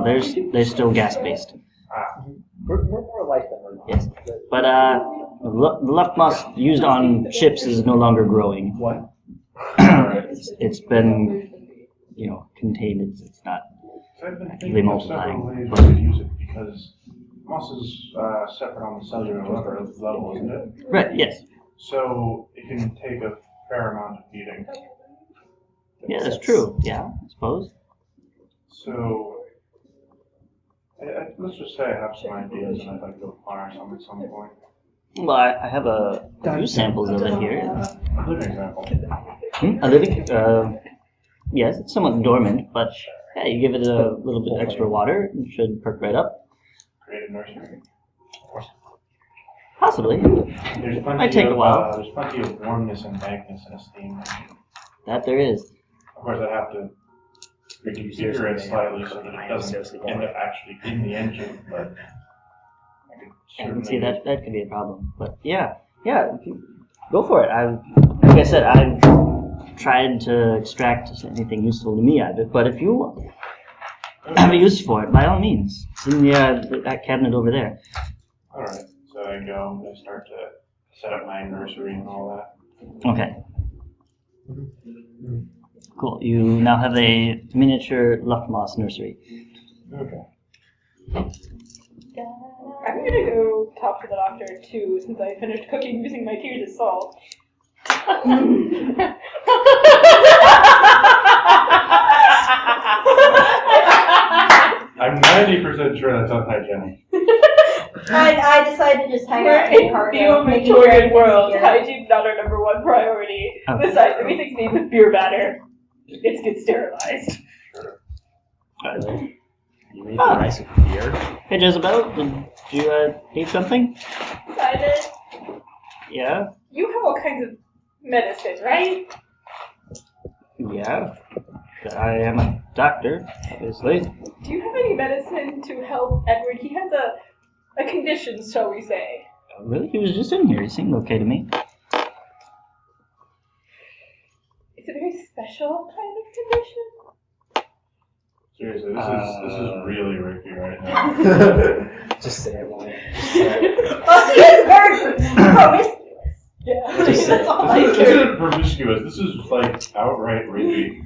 They're still gas based. we're more like them. Yes, but the luck moss used on ships is no longer growing. What? It's been contained. It's not. So I've been They thinking of multiply. several ways we could use it because moss is separate on the cellular level, isn't it? Right. Yes. So it can take a fair amount of feeding. Yeah, that's true. Yeah, I suppose. So let's just say I have some ideas and I'd like to acquire some at some point. Well, I have a few samples of it here. A living example. A living. Yes, it's somewhat dormant, but yeah, you give it a little bit extra water, it should perk right up. Create a nursery. Possibly. There's plenty Might take a while. There's plenty of warmness and dankness in a steam. That there is. Of course, I'd have to reconfigure it slightly so that it doesn't end up actually in the engine, but I can see that could be a problem. But yeah, go for it. Like I said, I've tried to extract anything useful to me out of it, but if you have a use for it, by all means. It's in that cabinet over there. Alright, so I go and I start to set up my nursery and all that. Okay. Cool. You now have a miniature Luftmoss nursery. Okay. I'm gonna go talk to the doctor too, since I finished cooking using my tears as salt. I'm 90% sure that's unhygienic. I decided to just hang We're out in the in cargo. the making sure Victorian everything's world. here. Hygiene's not our number one priority. Oh. Besides, everything's made with beer batter. It gets sterilized. You made the rice with beer? Hey Jezebel, did you need something? Simon, Yeah? you have all kinds of medicine, right? Yeah. I am a doctor, obviously. Do you have any medicine to help Edward? He has a condition, shall we say. Really? He was just in here. He seemed okay to me. It's a very special kind of condition. Seriously, this is really rapey right now. Just say it, Wally. Oh, she is very promiscuous. Yeah, Just say that's it. all I This do. isn't promiscuous. This is like outright rapey.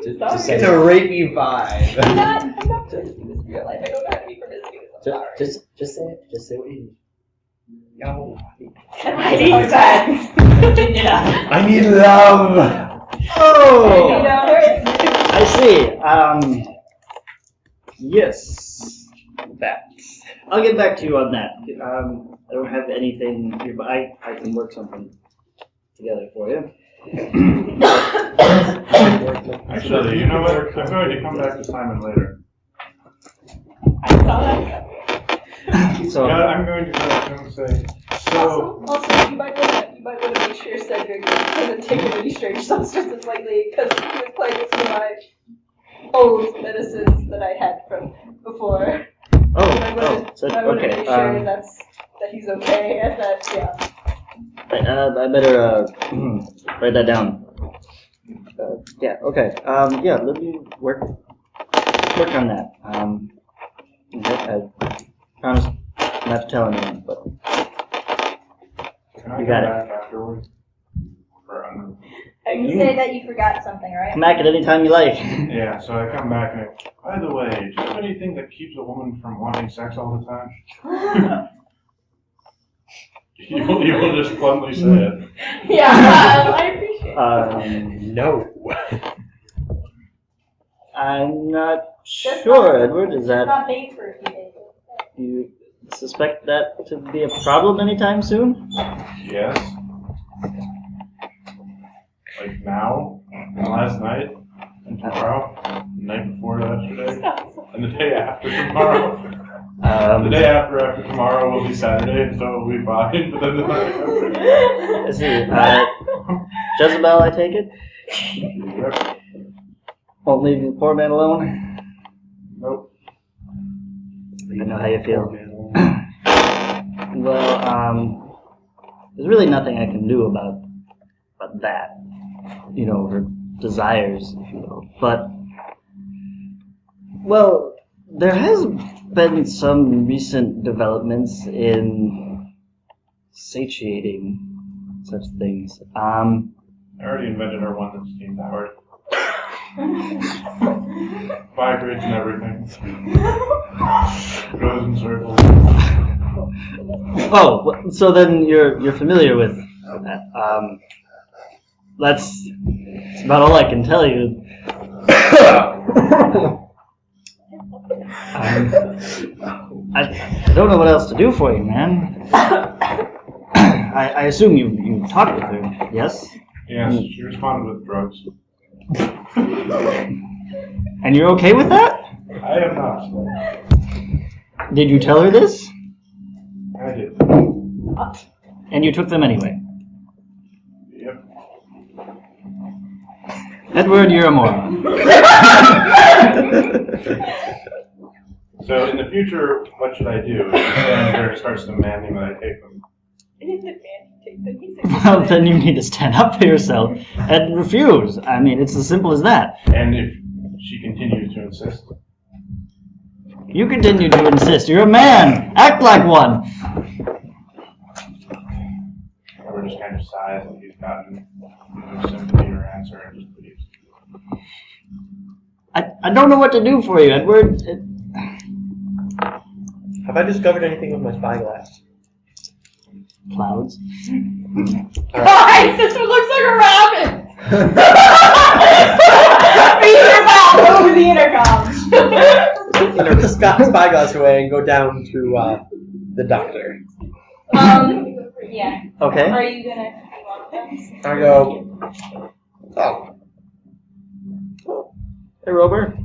Just say It's a it. rapey vibe. I'm not promiscuous in real life. I don't know how to be promiscuous. I'm sorry. Just say it. Just say what you need. Yo, I need that. Yeah. I need love. Oh! I I see. Yes. That. I'll get back to you on that. I don't have anything here, but I can work something together for you. Actually, you know what? I'm going to come back to Simon later. I saw that. So, Yeah, I'm going to go and say, so, Also, you might want to make sure Cedric doesn't take any strange substances lately, because he was playing with some of my old medicines that I had from before. I so, want to okay. make sure that he's okay, and that, yeah. I better write that down. Yeah. Okay. Yeah. Let me work on that. I promise not to tell anyone, but can I you come got it. back afterwards? You say that you forgot something, right? Come back at any time you like. Yeah, so I come back and by the way, do you have anything that keeps a woman from wanting sex all the time? You will just bluntly say it. Yeah, I appreciate it. No. I'm not sure, Edward. Is It's that not made for a few days. you suspect that to be a problem anytime soon? Yes. Like now, last night, and tomorrow, the night before yesterday, and the day after tomorrow. The day after tomorrow will be Saturday, and so it will be fine, but then the night after. I see. Jezebel, I take it? Yep. Won't leave the poor man alone? Nope. I know how you feel. Well, there's really nothing I can do about that. You know, her desires, if you will. But, well, there has been some recent developments in satiating such things. I already invented our one that's steam powered. Vibrates and everything. Goes in circles. Oh, so then you're familiar with that. That's about all I can tell you. I don't know what else to do for you, man. I assume you talked with her, yes? Yes, she responded with drugs. And you're okay with that? I am not. Did you tell her this? I did. And you took them anyway? Yep. Edward, you're a moron. So in the future, what should I do? If Sandra starts demanding that I take them. It isn't man take them. He's Well, then you need to stand up for yourself and refuse. I mean, it's as simple as that. And if she continues to insist, You continue to insist. You're a man. Act like one. Edward just kind of sighs and he's gotten no sympathy or answer and just leaves. I don't know what to do for you, Edward. Have I discovered anything with my spyglass? Clouds. Guys, this one looks like a rabbit! Beat your mouth over the intercom! Put the spyglass away and go down to the doctor. Yeah. Okay. Are you gonna? I go. Oh. Hey, Robert.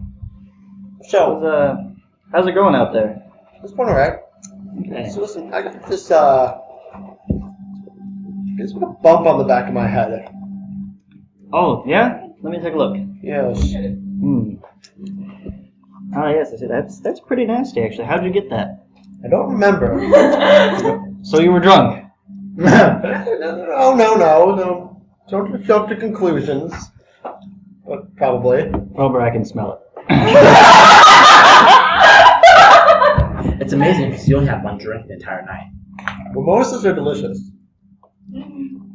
So, How's it going out there? it's going alright. Okay. So listen, I got this it's got a bump on the back of my head. Oh, yeah? Let me take a look. Yes. Ah, yes, I see. That's pretty nasty, actually. How'd you get that? I don't remember. So you were drunk? No. Don't jump to conclusions. But probably. Robert, I can smell it. It's amazing because you only have one drink the entire night. Mimosas are delicious.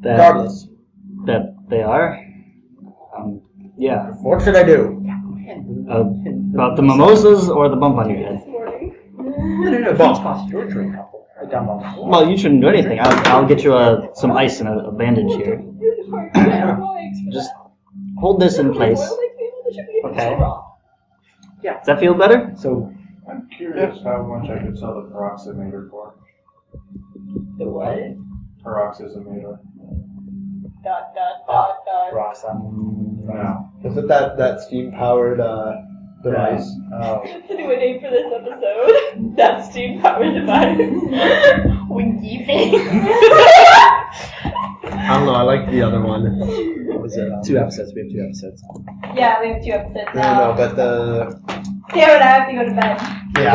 That, Regardless. That they are? Yeah. What should I do? About the mimosas or the bump on your head? No. Bump. Toss your drink up. Right down below. Well, you shouldn't do anything. I'll get you some ice and a bandage here. Just hold this in place. Okay. Yeah. Does that feel better? So, I'm curious how much I could sell the peroximeter for. The what? Peroximeter. No. Is it that steam-powered device? oh. That's a new name for this episode. That steam powered device. Winky face. I don't know, I like the other one. What was it? 2 episodes. We have 2 episodes. Yeah, we have 2 episodes No, now. but the... Damn it, I have to go to bed. Yeah.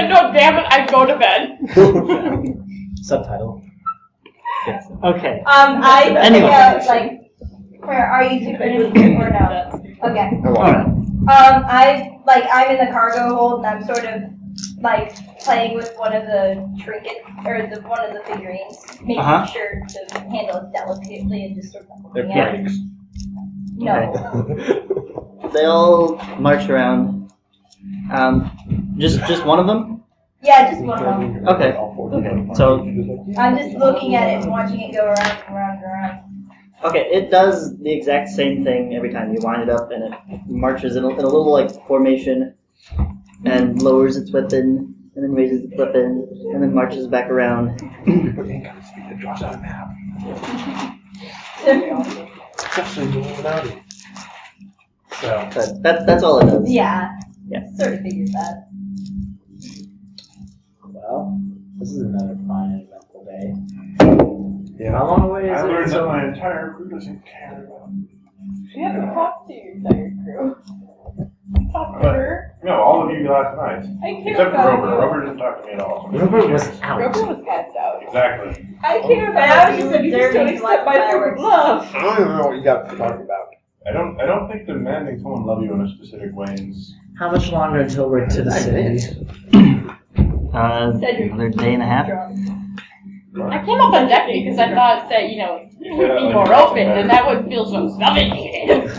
No, damn it, I go to bed. Subtitle. Yes. Okay. I Anyway. where are you two finished or no? Okay. Alright. I'm in the cargo hold and I'm sort of playing with one of the trinkets or one of the figurines, making sure to handle it delicately and just sort of looking at it. No. They all march around. Just one of them? Yeah, just one of them. Okay. So, I'm just looking at it and watching it go around and around and around. okay, it does the exact same thing every time you wind it up, and it marches in a little formation, and lowers its weapon, and then raises its weapon, and then marches back around. Draws out a map. So, But that's all it does. Yeah. Yeah. Sort of figured that. Well, this is another fine and eventful day. Yeah. How long away is I it? learned that my entire crew doesn't care about me. You haven't talked to your entire crew. Talk to her. No, all of you last night. I care Except for about Rover. you. Rover didn't talk to me at all. so Rover was out. Rover was passed out. Exactly. I care I about was you, just and you just don't observing accept my fireworks. love. I don't even know what you got to talk about. I don't think demanding someone love you in a specific way is. How much longer until we're to the city? Another day and a half. I came up on deck because I thought that, it would be more open, and that would feel so suffocated.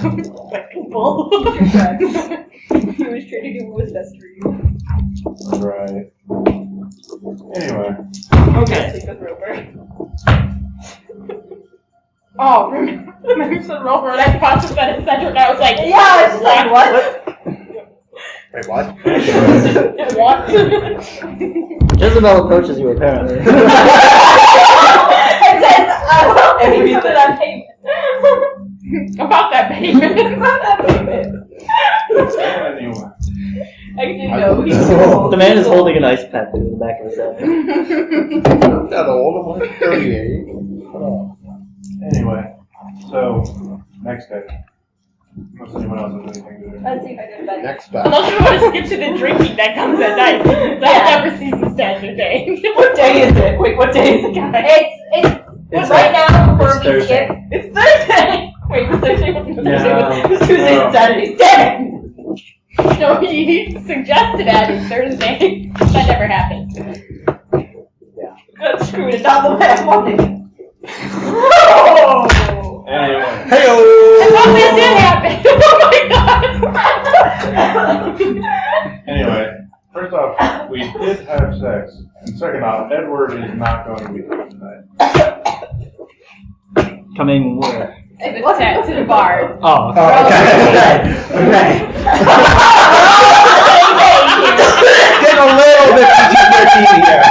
Like people. He was trying to do what was best for you. Right. Anyway. Okay. Stick with Rover. Oh, remember some Rover, and I thought that in Cedric, I was like, Yeah, I was just like, what? Wait, what? What? Jezebel approaches you apparently. And then I will pay for that payment. About that payment. About that payment. Anyway. Actually, no, he's too old. The man is holding an ice pack in the back of his head. I'm not old, I'm like 38. Anyway. So, next day. Unless anyone else has anything to do. Let's see if I go to bed. Next back. Unless you want to skip to the drinking that comes at night. That never sees the standard day. What day is it? Wait, what day is it, guys? It's right now before It's we Thursday. skip. It's Thursday! Wait, it was Thursday? It was Thursday. No. It was Tuesday and Saturday. Damn it! No, he suggested adding Thursday. That never happened. That's screwed. It's not the way I wanted it. Anyway. I thought that did happen. Oh my god! Anyway. First off, we did did have sex. And second off, Edward is not going to be there tonight. Coming where? If it's to the bar. Oh, Oh, okay. Getting a little bit PG-13 here.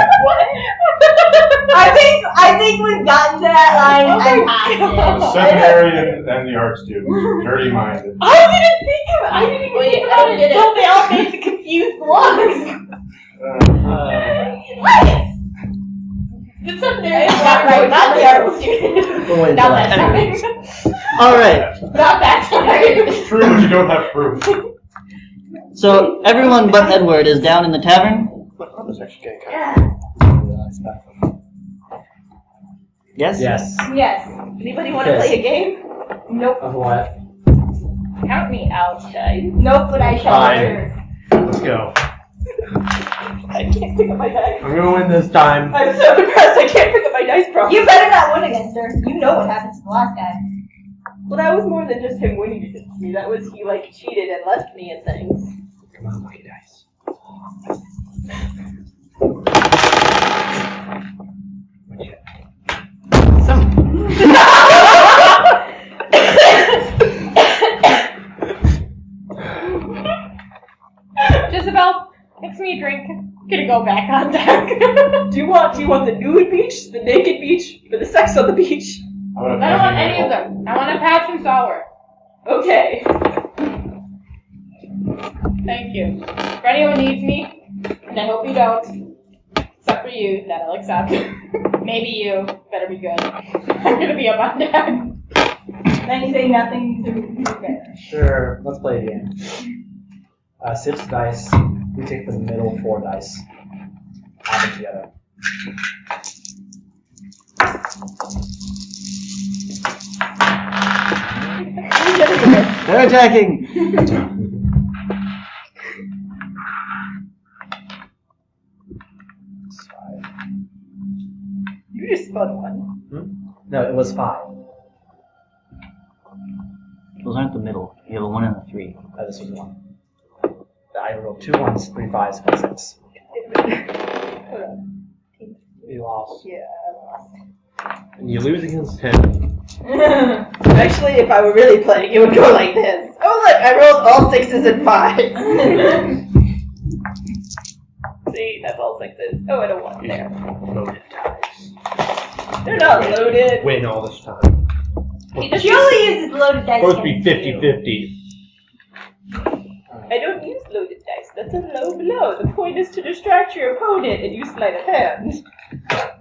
I think we've gotten to that line. Oh my I'm past The it. seminary and the art student. Dirty minded. I didn't even think about it until they all made the confused looks. Did something not right, not the art student. Not that time. all right. Not that time. It's true, but you don't have proof. So everyone but Edward is down in the tavern. My arm is actually getting kind Yes. Yes. Yes. Anybody want to Yes. play a game? Nope. Of what? Count me out, guys. Nope, but I shall. Fine. Let's go. I can't pick up my dice. I'm gonna win this time. I'm so depressed I can't pick up my dice properly. You better not win against her. You know what happened to the last guy. Well, that was more than just him winning against me. That was he like cheated and left me and things. Come on, lucky dice. Jezebel, mix me a drink. Gonna go back on deck. Do you want the nude beach, the naked beach, or the sex on the beach? I don't want any of them. I want a patch and sour. Okay. Thank you. If anyone needs me, and I hope you don't, except for you, that I'll accept. Maybe you. Better be good. I'm gonna be up on deck. Then you say nothing to me. Sure. Let's play a game. 6 dice. We take the middle 4 dice. Add them together. They're attacking. You just spun one. No, it was 5. Those aren't the middle. You have a 1 and a 3. This was 1. I rolled 2 1s, 3 5s, 1 6. Hold on. You lost. Yeah, I lost. And you lose against him. Actually, if I were really playing, it would go like this. Oh look, I rolled all 6s and 5s. See, that's all 6s. Oh, and a 1 there. Loaded dice. They're not loaded. Win all this time. She only uses loaded dice. Supposed to be against you. 50-50. I don't use loaded dice. That's a low blow. The point is to distract your opponent and use sleight of hand.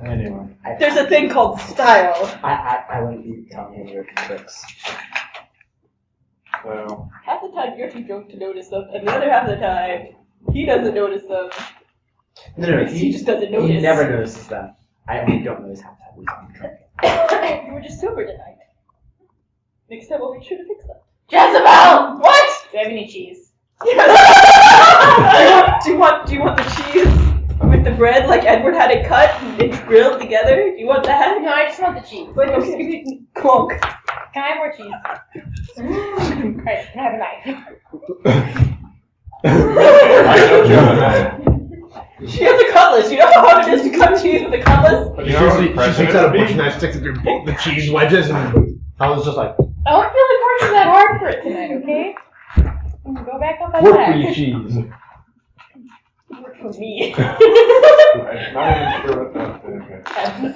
Anyway. There's a thing called style. I wouldn't be telling him your tricks. So, Half the time you're too drunk to notice them, and the other half of the time he doesn't notice them. No, He just doesn't notice. He never notices them. I only don't notice half the time he's drunk. You were just sober tonight. Next time we'll make sure to fix that. Jezebel! What? Do you have any cheese? Yes. do you want the cheese with the bread like Edward had it cut and grilled together? Do you want that? No, I just want the cheese. Wait, okay. Clunk. Can I have more cheese? Alright, can I have a knife? She has a cutlass. You know how hard it is to cut cheese with a cutlass? but you know what She impressive takes it out a would bush be? knife, sticks it through the cheese wedges, and I was just like, I don't feel like working that hard for it tonight, okay? I'm gonna go back up on work deck. for your cheese. Work for me. I'm not even sure what that's okay.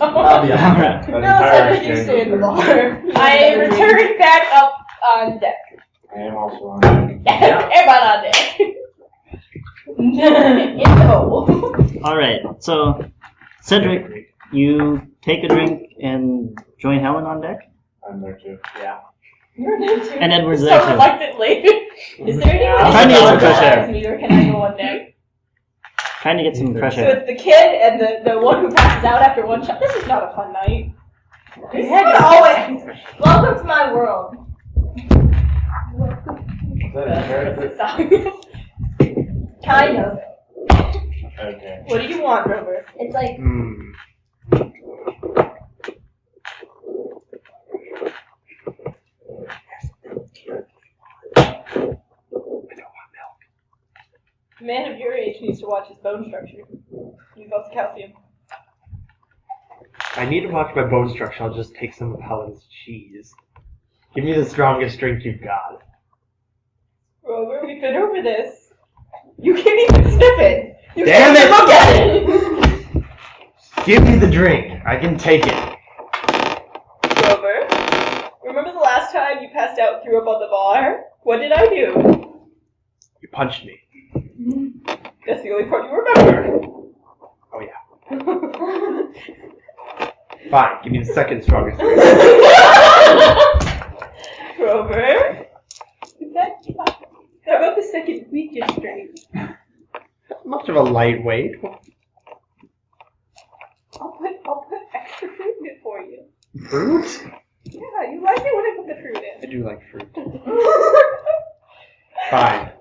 I'll be alright. That No, entire Cedric, you exchange stay in the would be- bar. I return back up on deck. I am also on. Everybody on deck. In the hole. All right. So, Cedric, you take a drink and join Helen on deck, I'm there too. Yeah. You're there too. and Edward's So there too. reluctantly. Is there anyone I'm trying to get some who fresh air. drives me, or can I go on deck? Trying to get some fresh So air. it's the kid and the one who passes out after one shot. This is not a fun night. This is what always. Welcome to my world. Is that a character? Kind of. Okay. What do you want, Rover? It's like A man of your age needs to watch his bone structure. lots of calcium. I need to watch my bone structure. I'll just take some of Helen's cheese. Give me the strongest drink you've got. Rover, we've been over this. You can't even sniff it. You Damn can't it! look at it. Give me the drink. I can take it. Rover, remember the last time you passed out and threw up on the bar? What did I do? You punched me. That's the only part you remember. Oh yeah. Fine. Give me the second strongest drink. Rover, how about the second weakest drink? Much of a lightweight. I'll put extra fruit in it for you. Fruit? Yeah, you like it when I put the fruit I in. do like fruit. Fine.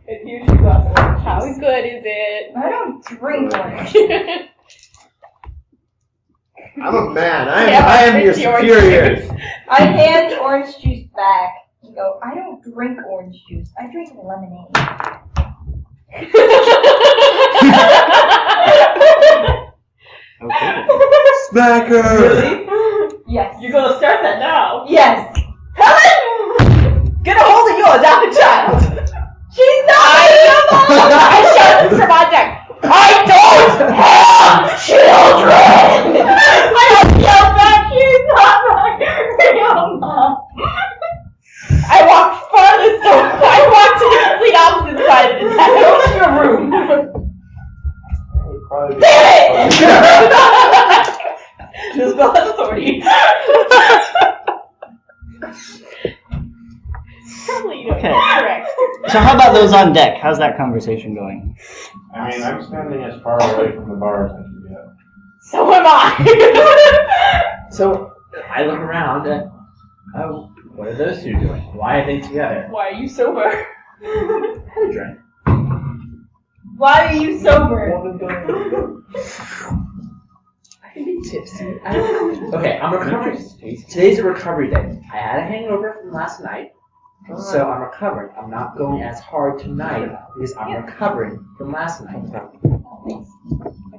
And here's your glass of orange. How good is it? I don't drink orange. I'm a man. I am your it's yours. superior. I hand the orange juice back and go, I don't drink orange juice. I drink lemonade. Okay. Smacker! Really? Yes. You're gonna start that now? Yes. Helen! Get a hold of your adopted child! She's not I shouted from on deck. I don't have children! I don't feel back. She's not my real mom. I walked farther, so I walked to the complete opposite side of the deck. Go to your room. Probably Damn Just go has authority. Probably you don't Okay. correct. So how about those on deck? How's that conversation going? I mean, I'm standing as far away from the bar as I can get. So am I. So I look around and, oh, what are those two doing? Why are they together? Why are you sober? Had a drink. Why are you sober? I can be tipsy. Okay, I'm recovering. Today's a recovery day. I had a hangover from last night, so I'm recovering. I'm not going as hard tonight because I'm recovering from last night.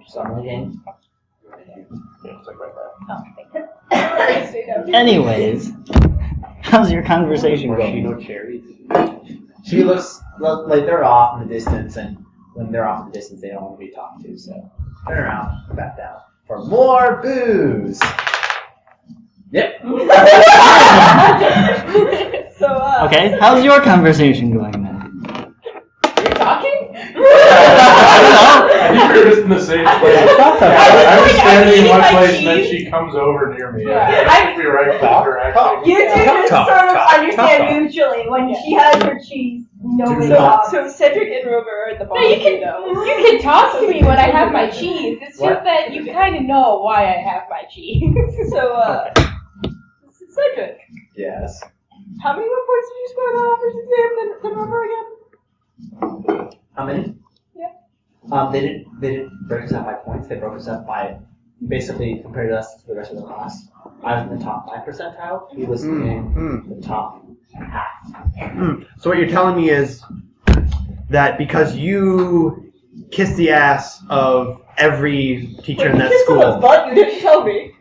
So I'm only getting. Anyways, how's your conversation going? No cherries. She looks like they're off in the distance, and when they're off in the distance, they don't want to be talked to. So turn around, back down for more booze. Yep. So, Okay, how's your conversation going then? you're talking? I think we were just in the same place. I was like, standing in I'm one eating my place and then cheese. she comes over near me. Yeah. I think we were right after actually. You two just Talk, sort of talk, understand talk. mutually. When she has her cheese, nobody not. talks. So Cedric and Rover are at the No, bar. you can talk to me when I have my cheese. It's What? just that you kind of know why I have my cheese. So, Cedric, Yes. how many more points did you score on the first exam than Rover again? How many? Yeah. They didn't break us up by points. They broke us up by basically compared us to the rest of the class. I was in the top 5 percentile. He was in the top half. So what you're telling me is that because you kissed the ass of every teacher in that school, But you didn't tell me.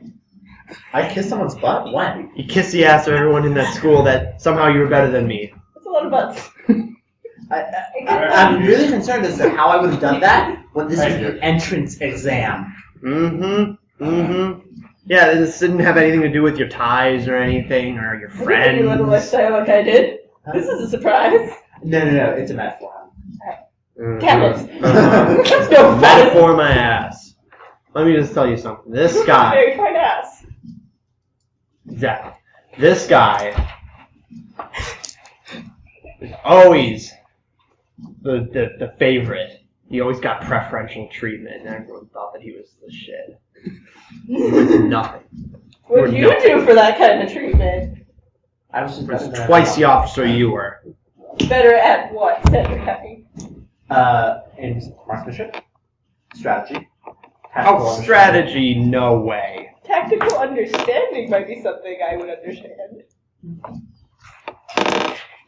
I kissed someone's butt? When? you kissed the ass of everyone in that school, that somehow you were better than me. That's a lot of butts. I'm really concerned as to how I would have done that when this is the entrance exam. Yeah, this didn't have anything to do with your ties or anything, or your I didn't really live a friends. lifestyle like I did. This is a surprise. No, it's a metaphor. Damn it. Let's go metaphor my ass. Let me just tell you something. This guy, Very fine ass. exactly. This guy is always the favorite. He always got preferential treatment, and everyone thought that he was the shit. He was nothing. What'd you do for that kind of treatment? I was just better than Twice the everyone. officer you were. Better at what? Cedric, In marksmanship, strategy, Oh, strategy, no way. Tactical understanding might be something I would understand.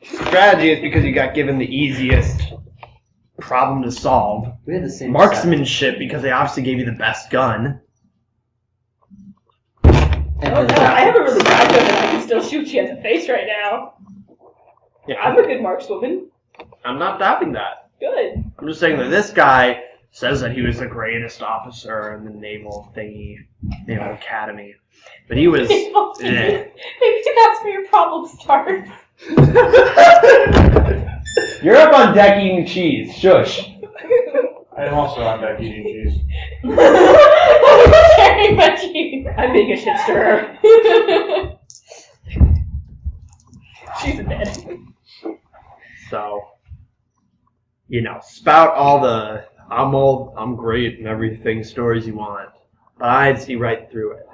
Strategy is because you got given the easiest problem to solve. We had the same Marksmanship because they obviously gave you the best gun. And Oh no, I have a really bad gun that I can still shoot you in the face right now. Yeah, I'm a good markswoman. I'm not doubting that. Good. I'm just saying that this guy says that he was the greatest officer in the naval academy, but he was. Maybe that's where your problem starts. You're up on deck eating cheese. Shush. I am also on deck eating cheese. Sharing my cheese. I'm being a shit stirrer. She's a dead. So, spout all the I'm great and everything stories you want, but I'd see right through it.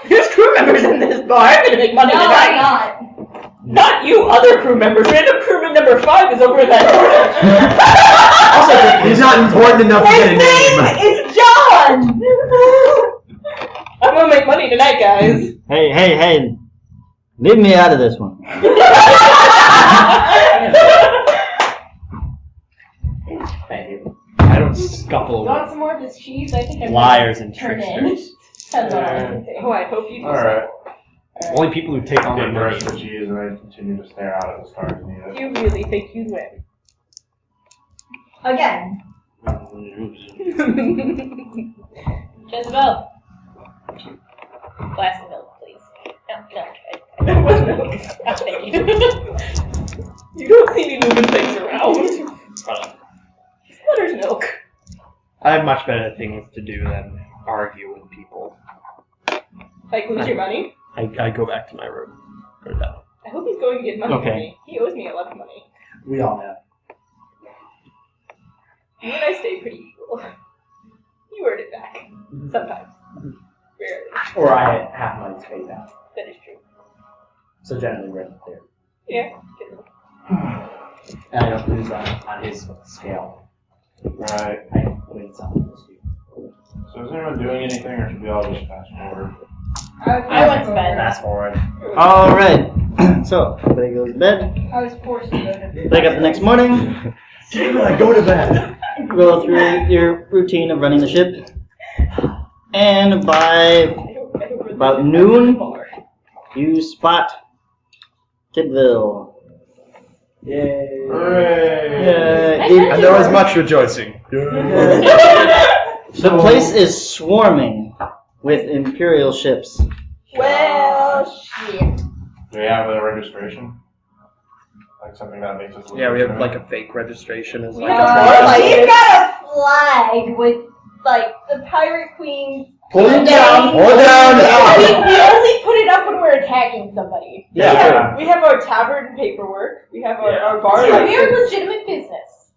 There's crew members in this bar. I'm gonna make money No, tonight. I'm not. Not you, other crew members. Random crewman number 5 is over in that Also, he's not important enough to get a name. is John. I'm gonna make money tonight, guys. Hey. Leave me out of this one. Thank you. I don't scuffle You want with some more of this cheese? I think I'm liars and turn tricksters. That's all I can say. Oh, I hope you do. Alright. Only people who take all my Get the money. rest of the cheese and I continue to stare out at the stars and eat it. You really think you'd win? Again. Jezebel. Glass of milk, please. No. Thank you. You don't see me moving things around. Butter's milk. I have much better things to do than argue with people. Like lose your money? I go back to my room. Go to bed. I hope he's going to get money Okay. from me. He owes me a lot of money. We all know. You and I stay pretty equal. You earn it back. Sometimes. Rarely. Or I had half money to pay back. That is true. So generally we're there. Yeah. And I don't lose on his scale. Right. I win some of this year. So is anyone doing anything or should we all just fast forward? I went to bed. Fast forward. All right. So everybody goes to bed. I was forced to go to bed. Wake up the next morning. Go to bed. Go through your routine of running the ship, and by about noon, you spot Tidville. Yay. Hooray! And there was much rejoicing. The place is swarming with Imperial ships. Well, shit. Do we have a registration? Like something that makes us Yeah, we have like a fake registration as like a She's got a flag with, like, the Pirate Queen. Pull it down. Pull it down. We only put it up when we're attacking somebody. Yeah. We have our tavern paperwork. We have our bar. We license. are legitimate business.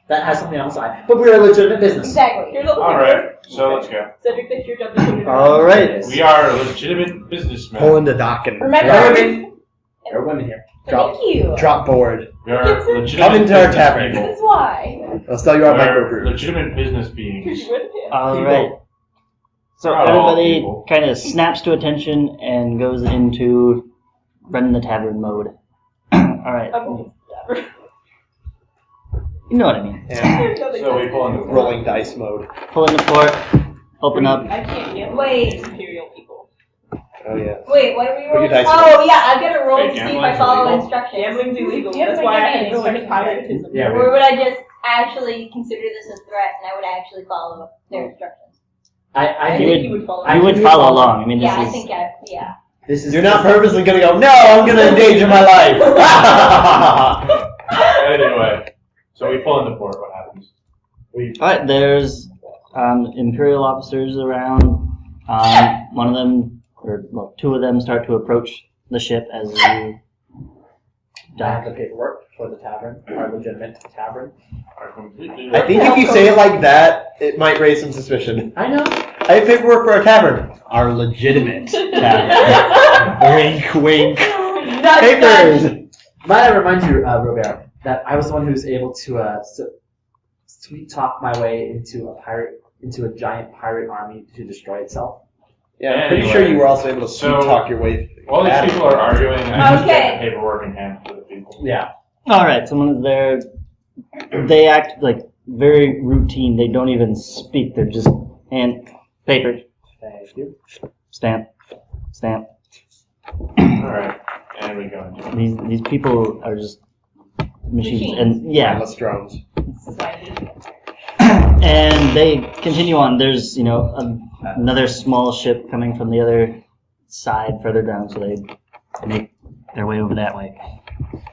That has something on the side. But we're a legitimate business. Exactly. Here's all the Alright, paperwork. so let's go. Cedric, that's your job to put it All right. We are legitimate businessmen. Pulling the dock and Remember, There are women here. drop, thank you. drop board. We are legitimate Come into our business tavern. people. This is why. I'll tell you our We are microgroup. legitimate business beings. All right. So Not all everybody people. kind of snaps to attention and goes into running the tavern mode. All right. You know what I mean. Yeah. So we pull in the Rolling dice mode. Pull in the port, open up. I can't get Wait. Imperial people. Oh yeah. Wait, what are we Put your rolling? dice Oh, yeah, I've got to roll Hey, to see if I gambling's follow illegal. instructions. Gambling's illegal. Yeah, That's but why I yeah, had to it's go into like- piratism. Yeah, Or would I just actually consider this a threat and I would actually follow their instructions? I I You think would- you would follow. You would follow along. I mean, this Yeah, I is. think yeah. This is You're not purposely gonna go, no, I'm gonna endanger my life. Anyway, so we pull in the port. What happens? All right. There's Imperial officers around. One of them, or well, two of them, start to approach the ship as you I have dock. the paperwork for the tavern, our legitimate tavern. Are completely. I think if you say it like that, it might raise some suspicion. I know. I have paperwork for our tavern. Our legitimate tavern. Wink, wink. Papers! Might I remind you, Robert, that I was the one who was able to sweet talk my way into a giant pirate army to destroy itself. Yeah, I'm pretty sure you were also able to sweet talk your way. While these people are arguing, I just Okay. get the paperwork in hand for the people. Yeah. Alright, someone is there. They act like very routine. They don't even speak. They're just hand, papers, Thank you. stamp, stamp. Alright, and we go into it. These people are just machines. And yeah, Mindless drones. Society. and they continue on. There's, another small ship coming from the other side further down, so they make their way over that way.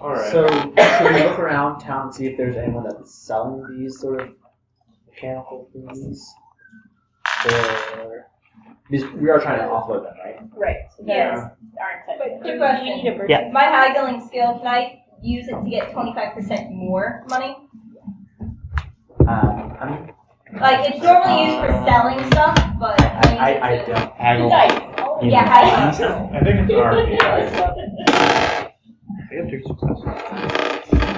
Alright. So, should we look around town and see if there's anyone that's selling these sort of mechanical things? Or because we are trying to offload them, right? Right. So Yes. that's our intent. But good question. We need a Yeah. My haggling skill, can I use it to get 25% more money? I mean, Like, it's normally used for selling stuff, but I don't. Haggle. Nice. Yeah, haggling. I think it's an RP, right? I have 2 successes.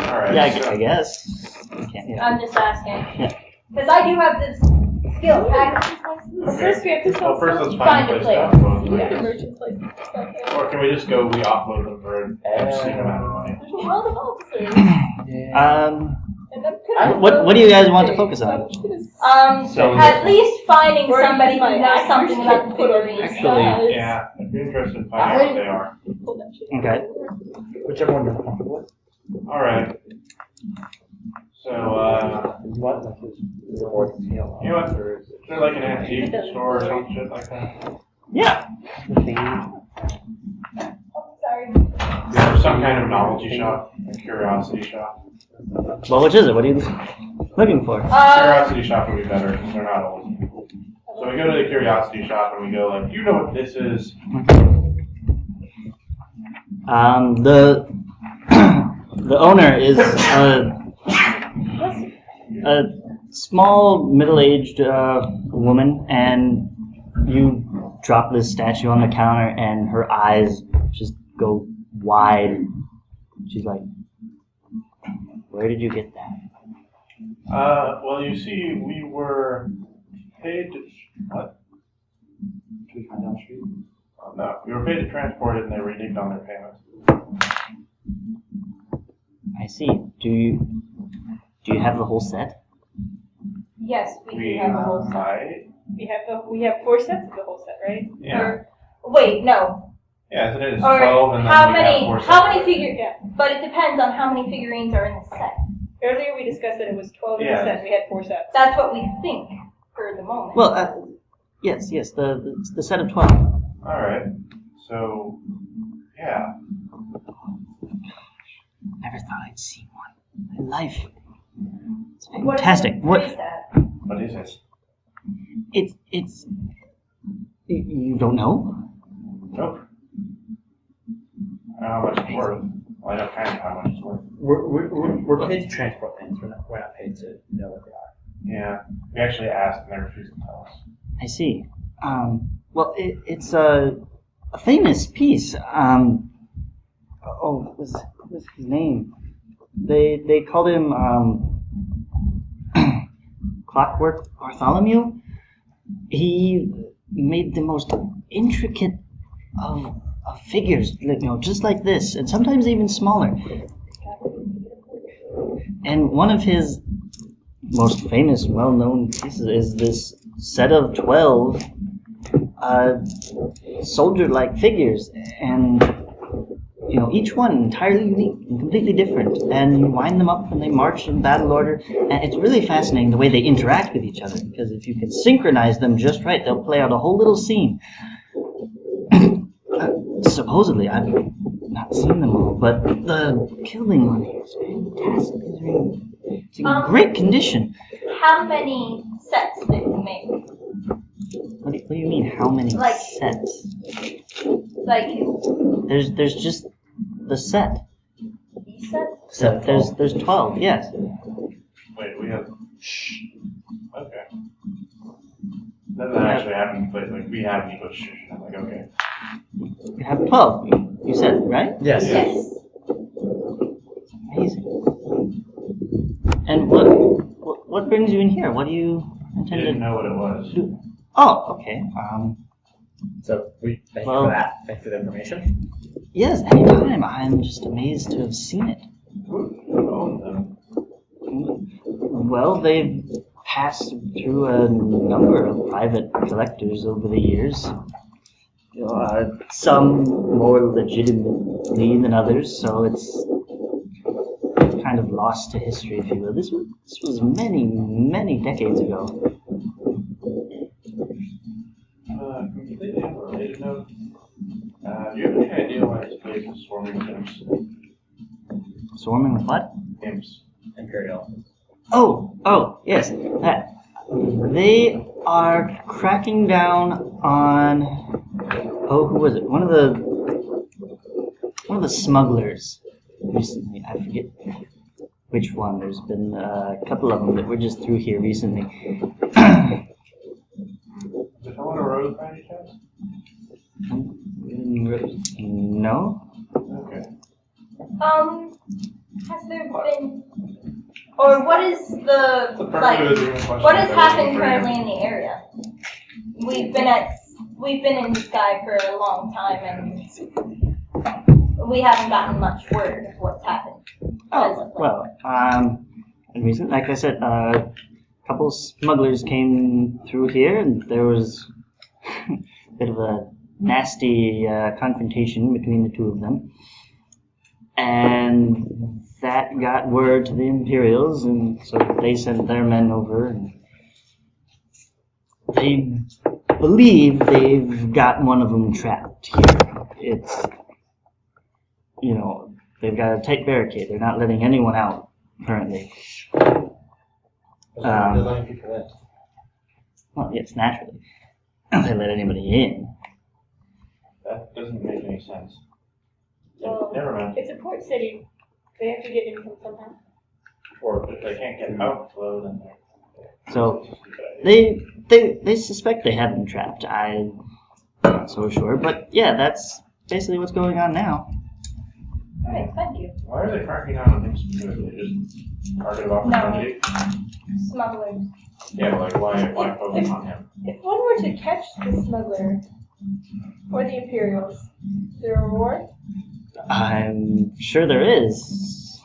Alright. Yeah, so- I guess. You can't, yeah. I'm just asking. Yeah. Because I do have this skill, haggling. Well, first we have to Well, sell first let's stuff. find a a place place. to offload them. Yeah, the merchant place. Or can we just go, we offload them for an obscene amount of money? There's a lot of officers. And I'm kind of What do you guys want to focus on? So- At least finding Or somebody use who my knows actors something kit about the put on figurines. these Actually, guys. Yeah, I'd be interested in finding out what they are. Pull that shit. Okay. Whichever one you're comfortable with. Alright. So, What? Like, is it more detail? you know what? Is there like an antique store or some shit like that? Yeah. Oh, sorry. Is there some kind of novelty shop? A curiosity shop? Well, which is it? What are you looking for? Curiosity shop would be better because they're not old. So we go to the curiosity shop and we go like, you know what this is? The owner is a small, middle-aged woman, and you drop this statue on the counter, and her eyes just go wide. She's like, "Where did you get that?" Well, you see, we were paid to... What? Should we find down the street? Oh, no, we were paid to transport it and they reneged on their payments. I see. Do you have the whole set? Yes, we We do have a whole set. might. We have 4 sets of the whole set, right? Yeah. Or, wait, no. Yeah, it is Or 12 and then how we many? have 4 How many separate. figures? But it depends on how many figurines are in the set. Earlier we discussed that it was 12 in Yeah. the set. We had 4 sets. That's what we think for the moment. Well, yes, the set of 12. Alright. So, yeah. Never thought I'd see one in life. It's What is fantastic. it? What? What is that? What is it? It's. You don't know? Nope. I don't know how much it's worth. Well, I know kind of how much it's worth. We're paid to transport things. We're not paid to know what they are. Yeah. We actually asked and they refused to tell us. I see. Well, it's a famous piece. What's his name? They called him Clockwork Bartholomew. He made the most intricate of figures, just like this, and sometimes even smaller. And one of his most famous, well-known pieces is this set of 12 soldier-like figures, and each one entirely unique and completely different. And you line them up and they march in battle order, and it's really fascinating the way they interact with each other, because if you can synchronize them just right, they'll play out a whole little scene. Supposedly, I've not seen them all, but the killing on here is fantastic. It's in great condition. How many sets did we make? What do you mean, how many Like- sets? Like There's just the set. these sets? So there's 12, yes. Wait, we have... Okay. That doesn't actually happen, but like we have Nico shh. I'm like, okay. You have 12. You said, right? Yes. Yes. Amazing. And what brings you in here? What do you I intend didn't to know what it was. do? Oh, okay. So we thank you Well- for that. Thank you for the information. Yes, anytime. I'm just amazed to have seen it. Who owned them? Well, they've passed through a number of private collectors over the years. Some more legitimately than others, so it's kind of lost to history, if you will. This was many, many decades ago. Completely unrelated note. Do you have any idea why this place is swarming with imps? Swarming with what? Imps. Imperial. Oh, yes. That. They are cracking down on. Oh, who was it? One of the smugglers recently. I forget which one. There's been a couple of them that were just through here recently. Is it Helena Rose by any chance? No. Okay. Has there been, or what is the, The like, purpose of the question what has is happened that currently in the area? We've been in the sky for a long time and we haven't gotten much word of what's happened. Oh, well, and recent, like I said, a couple smugglers came through here, and there was a bit of a nasty confrontation between the two of them. And that got word to the Imperials, and so they sent their men over, and they believe they've got one of them trapped here. It's, they've got a tight barricade. They're not letting anyone out currently. They're letting people in. Well, yes, naturally. They let anybody in. That doesn't make any sense. Well, Never mind. it's a port city. They have to get in from somehow. Or if they can't get outflow, then So they suspect they have them trapped. I'm not so sure, but yeah, that's basically what's going on now. Alright, thank you. why are they cracking down on him specifically? Just target of opportunity? Smugglers. Yeah, but like why focus on him? If one were to catch the smuggler or the Imperials, is there a reward? I'm sure there is.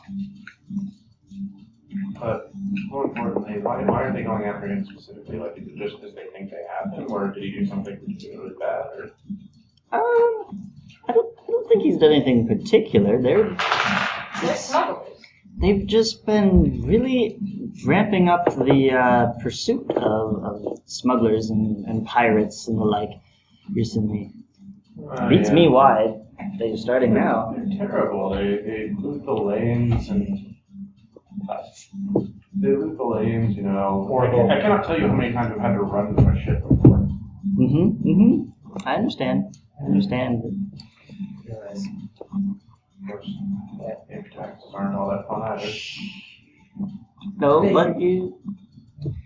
But more importantly, why are they going after him specifically? Like, is it just because they think they have him, or did he do something particularly bad? Or I don't think he's done anything particular. They're smugglers. They've just been really ramping up the pursuit of smugglers and pirates and the like recently. Beats me why they're starting now. They're terrible. They loot the lanes and they loot the lanes. I cannot tell you how many times I've had to run from a ship before. I understand. Of course, imp taxes aren't all that fun either. No, but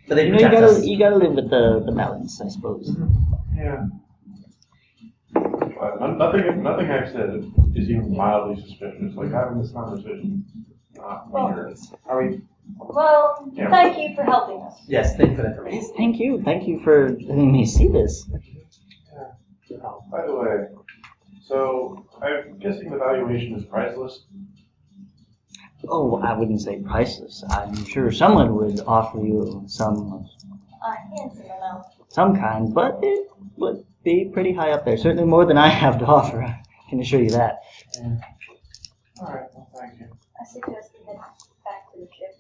But they you protect us. you gotta live with the balance, I suppose. Yeah. But nothing I've said is even mildly suspicious. Like having this conversation, not weird. Are we? Well, Yeah. thank you for helping us. Yes, thank you for the information. Thank you for letting me see this. By the way, so I'm guessing the valuation is priceless. Oh, I wouldn't say priceless. I'm sure someone would offer you some Handsome amount. kind, but it would be pretty high up there. Certainly more than I have to offer. I can assure you that. Alright, well, thank you. I suggest we head back to the ship.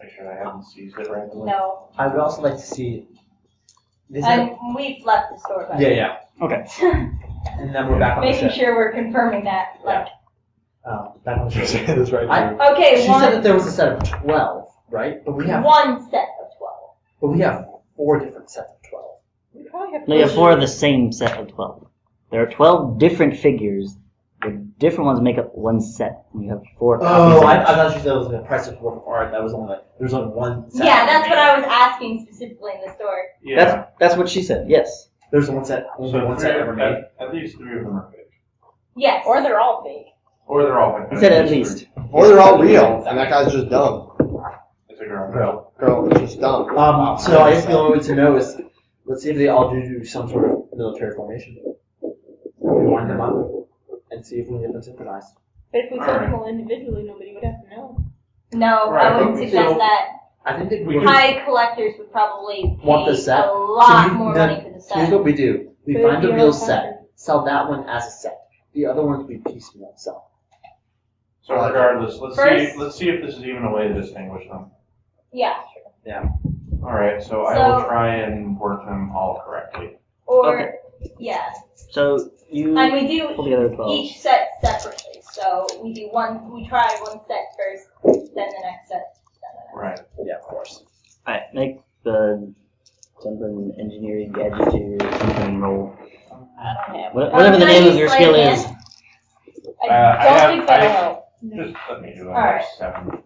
Make sure I haven't seized it randomly. No. I would also like to see. And we've left the store, by the way. Yeah. Okay. And then we're back on the Making ship. sure we're confirming that. Like, Back on the ship. That's right. okay, She said that there was a set of 12, right? But we have one set of 12. But we have 4 different sets of 12. We probably have No, you have 4 of the same set of 12. There are 12 different figures. The different ones make up one set. And you have 4 copies Oh, of I each. thought you said it was a price of work of art. That was only there's only one set. Yeah, that's what I was asking specifically in the store. Yeah. That's what she said. Yes. There's only one set So ever made. at least 3 of them are fake. Yes. Or they're all fake. Or they're all I said at least. Or they're all real, and that guy's just dumb. It's a girl. Girl, is just dumb. So I guess the only way to know is, let's see if they all do some sort of military formation. We wind them up and see if we can get them synchronized. But if we sent them all individually, nobody would have to know. No, Right, I wouldn't so- suggest that. I think that High collectors would probably pay Want the set? a lot So more money for the set. Here's what we do. We But find the you're real a set, sell that one as a set. The other ones we piecemeal sell. So regardless, let's First- see if this is even a way to distinguish them. Yeah. Alright, so I will try and work them all correctly. Or, yeah. So you And we do pull together 12. each set separately. So we try one set first, then the next set. Right. Yeah, of course. Alright, make the something engineering gadget or something roll. I don't have. Whatever the name of your skill is. I don't think that'll help. Just let me do it. Alright. 7.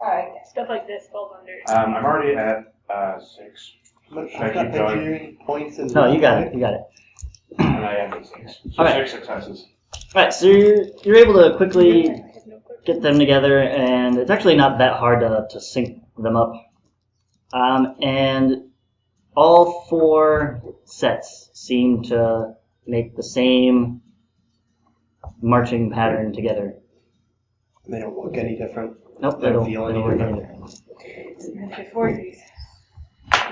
Alright. Stuff like this falls under. I'm already at 6. I've Should I got keep going? engineering points and No, you got it. You got it. And I am at 6. So Alright. 6 successes. Alright, so you're able to quickly get them together, and it's actually not that hard to sync them up. And all 4 sets seem to make the same marching pattern together. They don't look any different. Nope, They they don't don't feel they any don't work different. either. Forgeries.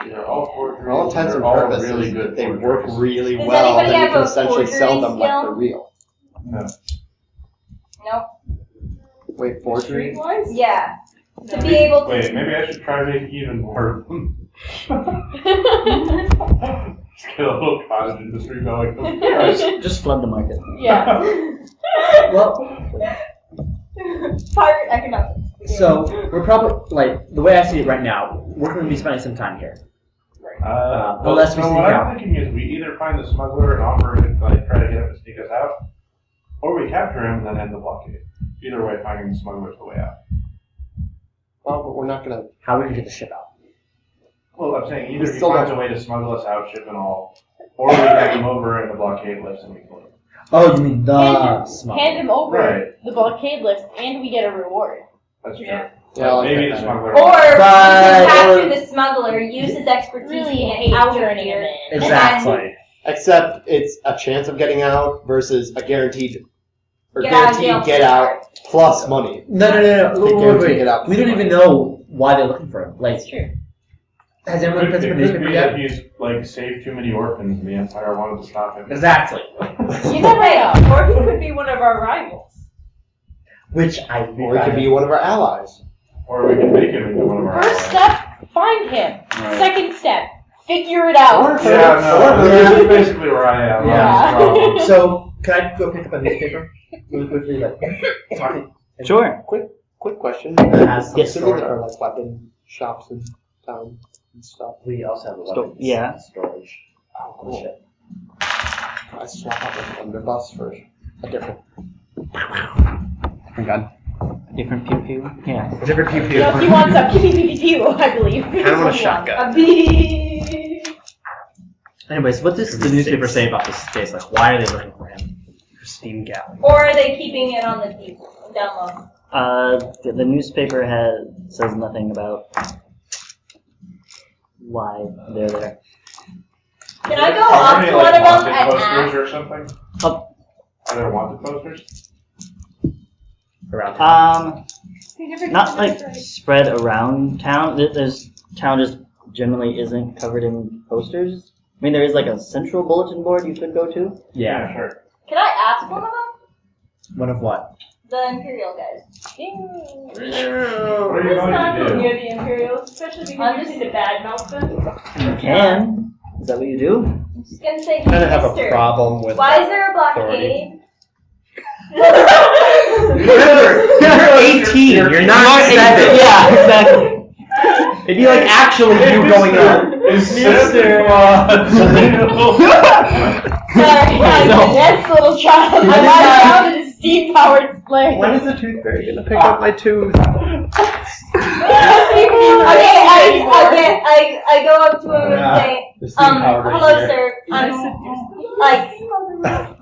They're all forgeries. For all intents They're and all purposes, really good they forgeries. work really Does well, anybody then you have can a essentially sell forgery them like skill? they're real. No. Nope. Wait, forgery? Yeah. To be able to. Wait, maybe I should try to make even more of them. Just get a little cottage industry going. Just flood the market. Yeah. Well, Pirate economics. so we're probably, like, the way I see it right now, we're going to be spending some time here. Unless we so sneak what out. I'm thinking is we either find the smuggler and offer him, like, try to get him to sneak us out, or we capture him and then end the blockade. Either way, finding the smuggler is the way out. Well, but we're not gonna. How are we going to get the ship out? Well, I'm saying either We he still finds a don't- way to smuggle us out, ship and all, or we hand him over and the blockade lifts and we kill him. Oh, you mean the Hand smuggler. him over Right. the blockade list, and we get a reward. That's true. Yeah. Yeah, I like Maybe that the better. smuggler. Or we can But- capture the smuggler, use his expertise Really to hate get out of turning here. him in. Exactly. Except it's a chance of getting out versus a guaranteed Get out of jail guaranteed get free out card. plus money. No. They guarantee get out. We don't even know why they're looking for him. Like, That's true. has anyone It put could the be newspaper yet? that he's, like, saved too many orphans and the Empire wanted to stop him. Exactly. You never know. Or he could be one of our rivals. Which I Or it could be one of our allies. Or we can make him into one of our First allies. step, find him. Right. Second step, figure it out. Yeah, no, this is basically where I am. Yeah. So, can I go pick up a newspaper really quickly? Like, talking. Sure. Quick question. Has some Yes. Assuming storage. there are like weapon shops in town and stuff. We also have a Sto- weapons yeah. storage. Oh, on the ship. I swap out an underbus for a different. gun. Different pew pew. Yeah. Different pew pew. No, he wants a pew pew pew pew, I believe. I kind of want a shotgun. A bee. Anyways, what does the newspaper say about this case? Like, why are they looking for him? Steam galley. Or are they keeping it on the deep down low? The newspaper says nothing about why they're there. Can I go Are up there to any, one like, of them wanted and posters ask? or something? Oh. Are there wanted posters? Around town. Not like spread around town. There's town just generally isn't covered in posters. I mean, there is like a central bulletin board you could go to. Yeah. Sure. Can I ask one of them? One of what? The Imperial guys. What are you It's going not to do? near the Imperials, especially because you tend to badmouth them. You can. Is that what you do? I'm just gonna say, Kind of hey, have a mister, problem with. why is there a blockade? You're 18. You're not 7. Yeah, exactly. It'd be like actually you going up. Mr. Sorry, that's little child. I lied down in a steam-powered sleigh. When is the tooth fairy gonna pick up my tooth? Okay, I go up to him and say, The steam power right hello, here. sir.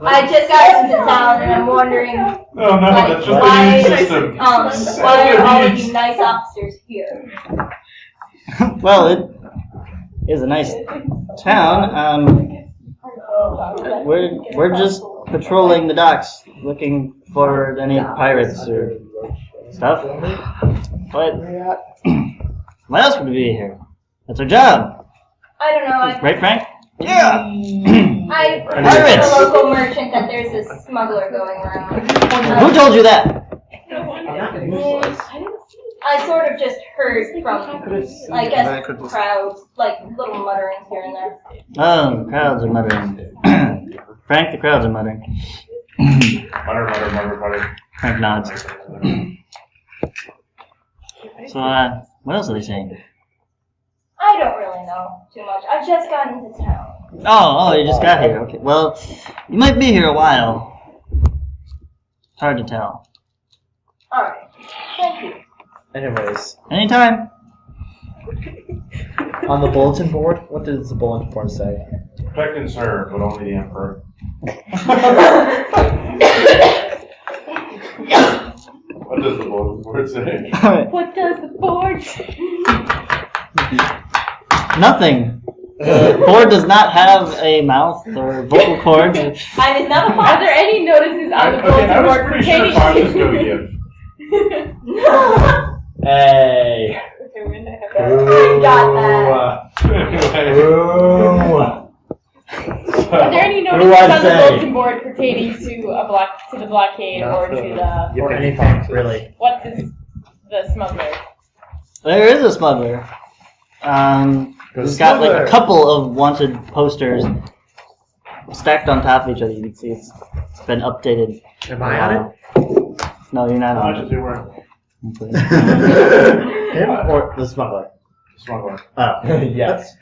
I just got into town and I'm wondering, No, that's just why, the immune system. why are all of you nice officers here? Well, it is a nice town. We're just patrolling the docks, looking for any pirates or stuff. But what else would we be here? That's our job, I don't know. right, Frank? Yeah. I heard from a local merchant that there's a smuggler going around. Who told you that? I sort of just heard from, I guess, crowds, like little mutterings here and there. Oh, the crowds are muttering. Frank, the crowds are muttering. Mutter. Frank nods. So, what else are they saying? I don't really know too much. I just got into town. Oh, you just got here. Okay. Well, you might be here a while. It's hard to tell. Alright. Thank you. Anyways, Anytime. on the bulletin board, what does the bulletin board say? Protect and serve, but only the Emperor. What does the bulletin board say? What does the board say? Nothing. The board does not have a mouth or vocal cords. And it's not a Are there any notices on the I bulletin was board pretty sure pertaining Francisco give. Hey. Got that. Are there any What do notices I on the say? bulletin board pertaining to the blockade or to the Or anything, really. what is the smuggler? There is a smuggler. He's got like a couple of wanted posters stacked on top of each other. You can see it's been updated. Am I on it? No, you're not How much on is he worth? it. Him or the smuggler? Smuggler. Oh. Yes.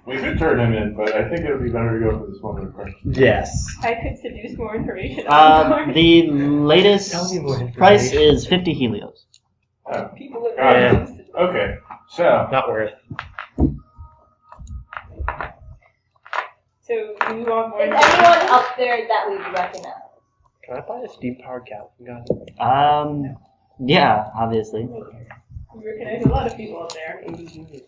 We could turn him in, but I think it would be better to go for the smuggler first. Yes. I could seduce more information. On The latest Tell me more information. price is 50 helios. people that Got it. Okay, so Not worth. So do you want more Is anyone up there that we recognize? Can I buy a steam powered Gatling gun? Yeah, obviously. You recognize a lot of people up there. anywho,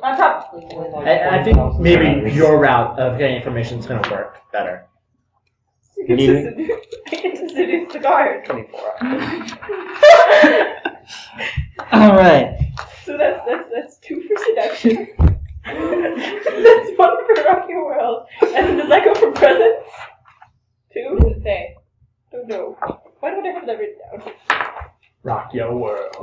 I probably would. I think maybe your route of getting information is going to work better. What do you think? I get to seduce the guard. 24 All right. So that's 2 for seduction. That's 1 for rock your world. And then does that go for presents? 2? Does it say? Don't know. Why don't I have that written down? Rock your world.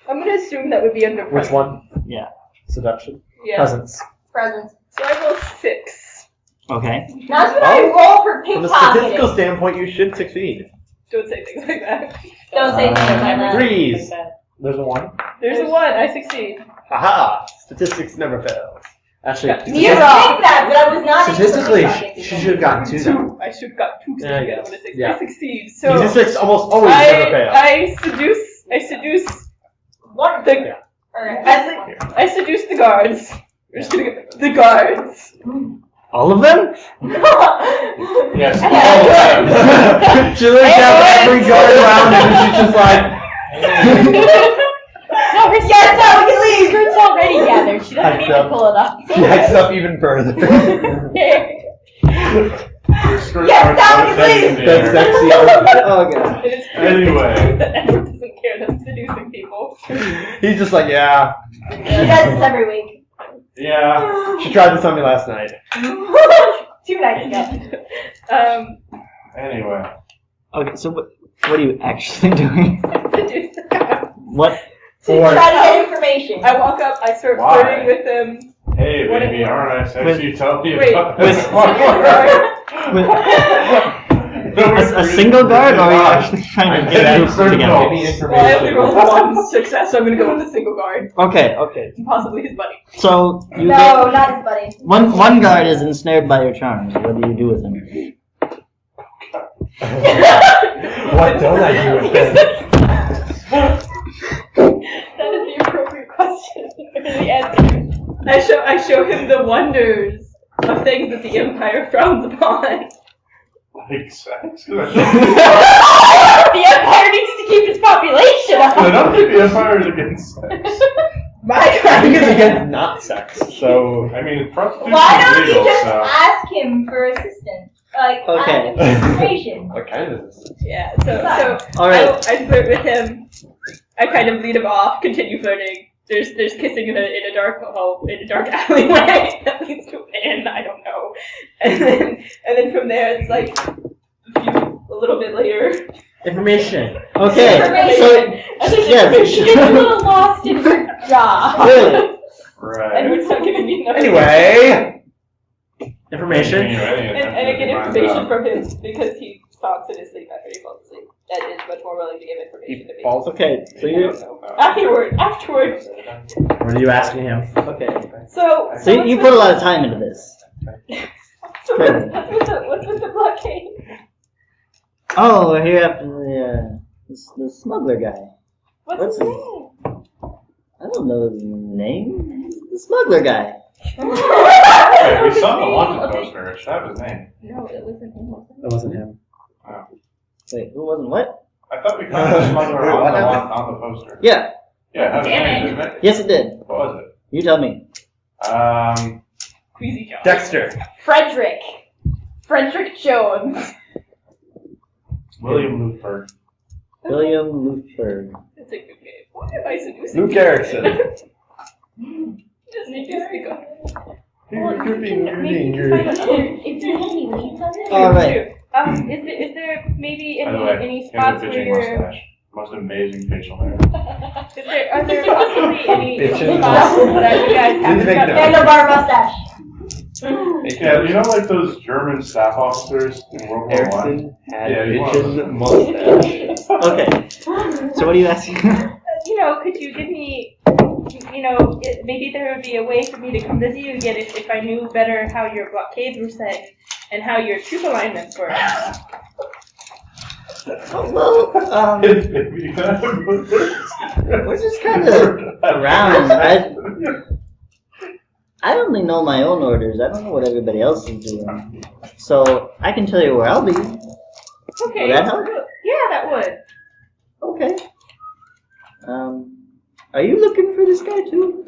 I'm gonna assume that would be under Which presents. one? Yeah. Seduction? Yeah. Presents. Presents. So I roll 6. Okay. That's what I roll for From a statistical pickpocketing. standpoint, you should succeed. Don't say things like that. Don't say things like that. Threes. There's a 1. There's a 1. I succeed. Haha! Statistics never fail. Actually, You're saying that, but I was not statistically, into she should have gotten 2 then. 2. I should have got 2 There you because go. I got Yeah. I succeed. So Statistics almost always never fail. I seduce What? the Alright. I seduce the guards. We're just gonna get the guards. All of them? yes, all of them. She looks down every guard around and she's just like, No, her Yes, now we can leave! skirt's already gathered. She doesn't need to pull it up. she hikes up even further. Your skirt Yes, starts now we can levitating in leave! the That's air. sexy. Oh, God. And it's Anyway. that Edward doesn't care that I'm seducing people. He's just like, yeah. She does this every week. Yeah. She tried this on me last night. 2 nights ago. Anyway. Okay, so what are you actually doing? Seduce the guards. What? To try to get information. I walk up, I start Why? flirting with them. Hey, What baby, if- aren't I sexy? Tell me Wait. about With- this. A single guard, or are you actually trying to get groups Give together? me Well, I only rolled 1 success, so I'm gonna go with a single guard. Okay. And possibly his buddy. So you No, not his buddy. one guard is ensnared by your charms. What do you do with him? What don't I do with this? That is the appropriate question. the answers. I show him the wonders of things that the Empire frowns upon. Like sex? The Empire needs to keep its population up. I don't think the Empire is against sex. I think it's against not sex. So I mean, prostitution Why don't is you legal, just so. ask him for assistance? Like, Okay. ask him for information. What kind of this? Yeah, so All right. I flirt with him. I kind of lead him off, continue flirting. There's kissing in a dark hall, in a dark alleyway that leads to an inn, I don't know. And then from there it's like a little bit later. Information. Okay. Information. Yes. She gets a little lost in her job. Really? Right. Edward's not giving me enough. anyway, Information. And I get information from him because he talks in his sleep after he falls asleep. That is much more willing to give information to me. falls. Okay. So I you. don't know. Afterwards. What are you asking him? Okay. So So you put a lot of time into this. So what's with the blockade? Oh, we're here after the smuggler guy. What's his name? I don't know his name. The smuggler guy. Hey, we saw the wanted poster. It should have his name. No, it wasn't him. That wasn't him. Wait, who wasn't what? I thought we found the smuggler on the poster. Yeah. Yeah, it has his Damn name, it. didn't it? Yes, it did. What was it? You tell me. Queasy John. Dexter. Frederick Jones. William Luther. William Luther. It's a good game. Why am I seducing Luke you? Erickson. Just need to stick on. You're being Is there any leads on this? All right. Is there maybe By the way, any him spots with where bitching you're... mustache. Most amazing facial hair. Are there possibly any Bitchin' spots that you guys haven't make got? notes. Handlebar mustache. Yeah, you know like those German staff officers in World War I? Erickson had Yeah, he bitchin' mustache. Okay. So what are you asking? Could you give me, maybe there would be a way for me to come visit you again if I knew better how your blockades were set and how your troop alignments were. Well, we're just kind of around. I only know my own orders. I don't know what everybody else is doing. So I can tell you where I'll be. Okay. Will that help? Yeah, that would. Okay. Are you looking for this guy too?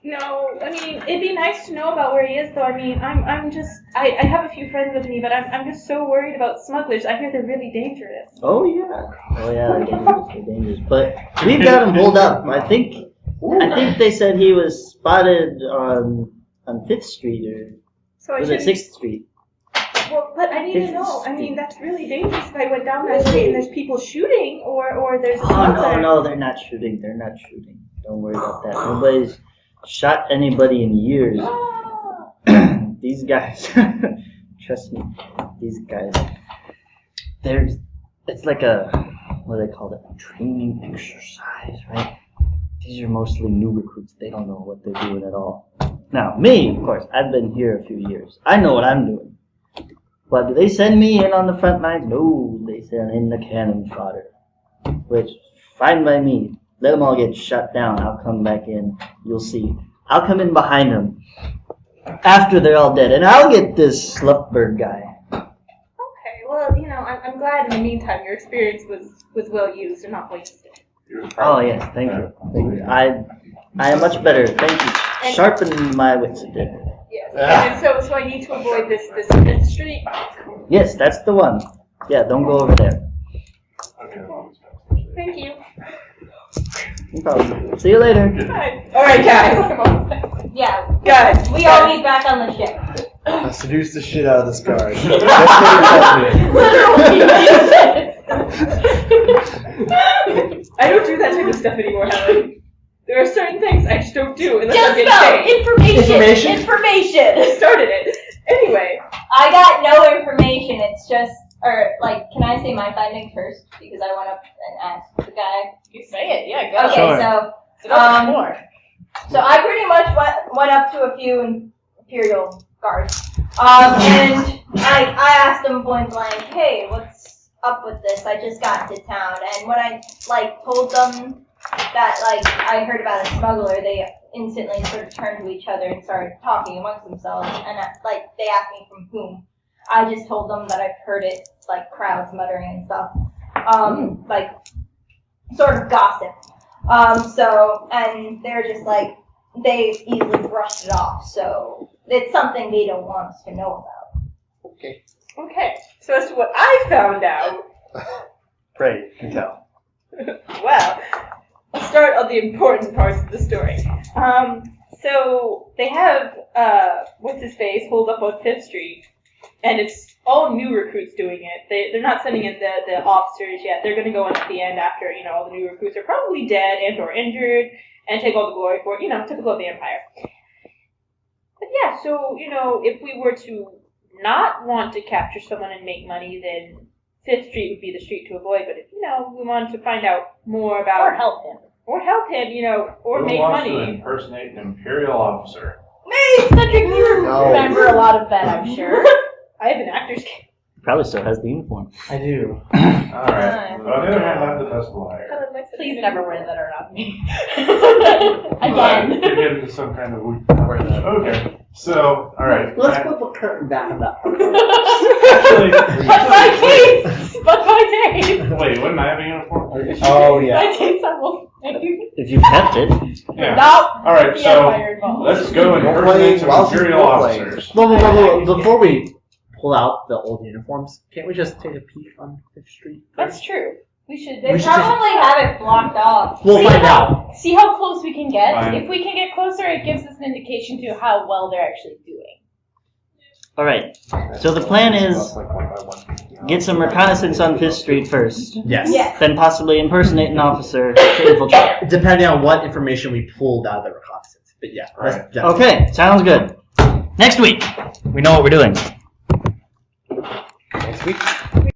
No, I mean, it'd be nice to know about where he is, though. I mean, I have a few friends with me, but I'm just so worried about smugglers. I hear they're really dangerous. Oh yeah. They're dangerous. They're dangerous. But we've got him holed up. I think they said he was spotted on 5th Street or So was it 6th Street? Well, but I need to know. I mean, that's really dangerous if I went down that street and there's people shooting or there's a Oh smuggler. no, they're not shooting. They're not shooting. Don't worry about that. Nobody's shot anybody in years. Ah. These guys, trust me, these guys, it's like what do they call it? A training exercise, right? These are mostly new recruits. They don't know what they're doing at all. Now, me, of course, I've been here a few years. I know what I'm doing. But do they send me in on the front lines? No, they send in the cannon fodder. Which, fine by me. Let them all get shut down. I'll come back in. You'll see. I'll come in behind them after they're all dead, and I'll get this Sluffberg guy. Okay, well, I'm glad in the meantime your experience was well used and not wasted. Oh yes, thank you. Thank you. I am much better. Thank you. Sharpened my wits a bit. Yes. And so I need to avoid this street. Yes, that's the one. Yeah, don't go over there. Thank you. No problem. See you later. Bye. All right, guys. Yeah. Guys, We all meet back on the ship. I seduced the shit out of this guard. I don't do that type of stuff anymore, Helen. There are certain things I just don't do unless I'm Just getting no paid. information. I started it. Anyway, I got no information. It's just, can I say my findings first? Because I went up and asked the guy. you say it. Yeah, go. Okay, Sure. so Don't say more. I pretty much went up to a few Imperial guards. And I asked them point blank, hey, what's up with this? I just got to town. And when I, told them that like I heard about a smuggler, they instantly sort of turned to each other and started talking amongst themselves, and like they asked me from whom. I just told them that I've heard it, like crowds muttering and stuff, like sort of gossip. So and they're just like they easily brushed it off. So it's something they don't want us to know about. Okay, so as to what I found out, Pray, you tell. well, I'll start on the important parts of the story. So they have, what's his face, hold up on 5th Street, and it's all new recruits doing it. They're not sending in the officers yet. They're going to go in at the end after, all the new recruits are probably dead and or injured, and take all the glory for it, typical of the Empire. But yeah, so, if we were to not want to capture someone and make money, then 5th Street would be the street to avoid. But if, we wanted to find out more about... Or help him. Or make Who wants money. to impersonate an Imperial officer? Hey, Cedric, you No. remember a lot of that, I'm sure. I have an actor's kit. Probably still has the uniform. I do. Alright. But on the other hand, I'm the best liar. Please never wear that around me. But Again. to get into some kind of okay. So, alright. Let's put the curtain back on that. But my case! But my case! Wait, wouldn't I have a uniform? Oh, yeah. My case, I will. If you kept it. Yeah. Not Alright, the so Empire involved. let's go and Role impersonate playing some while she's Imperial role playing. officers. Whoa. Before we pull out the old uniforms, can't we just take a peek on 5th Street? That's true. We should. They We should just- probably have it blocked off. We'll find out. See how close we can get. Fine. If we can get closer, it gives us an indication to how well they're actually doing. Alright, so the plan is get some reconnaissance on 5th Street first, Yes. Yes. then possibly impersonate an officer to infiltrate. Depending on what information we pulled out of the reconnaissance. But yeah. Right. Okay, sounds good. Next week, we know what we're doing. Next week.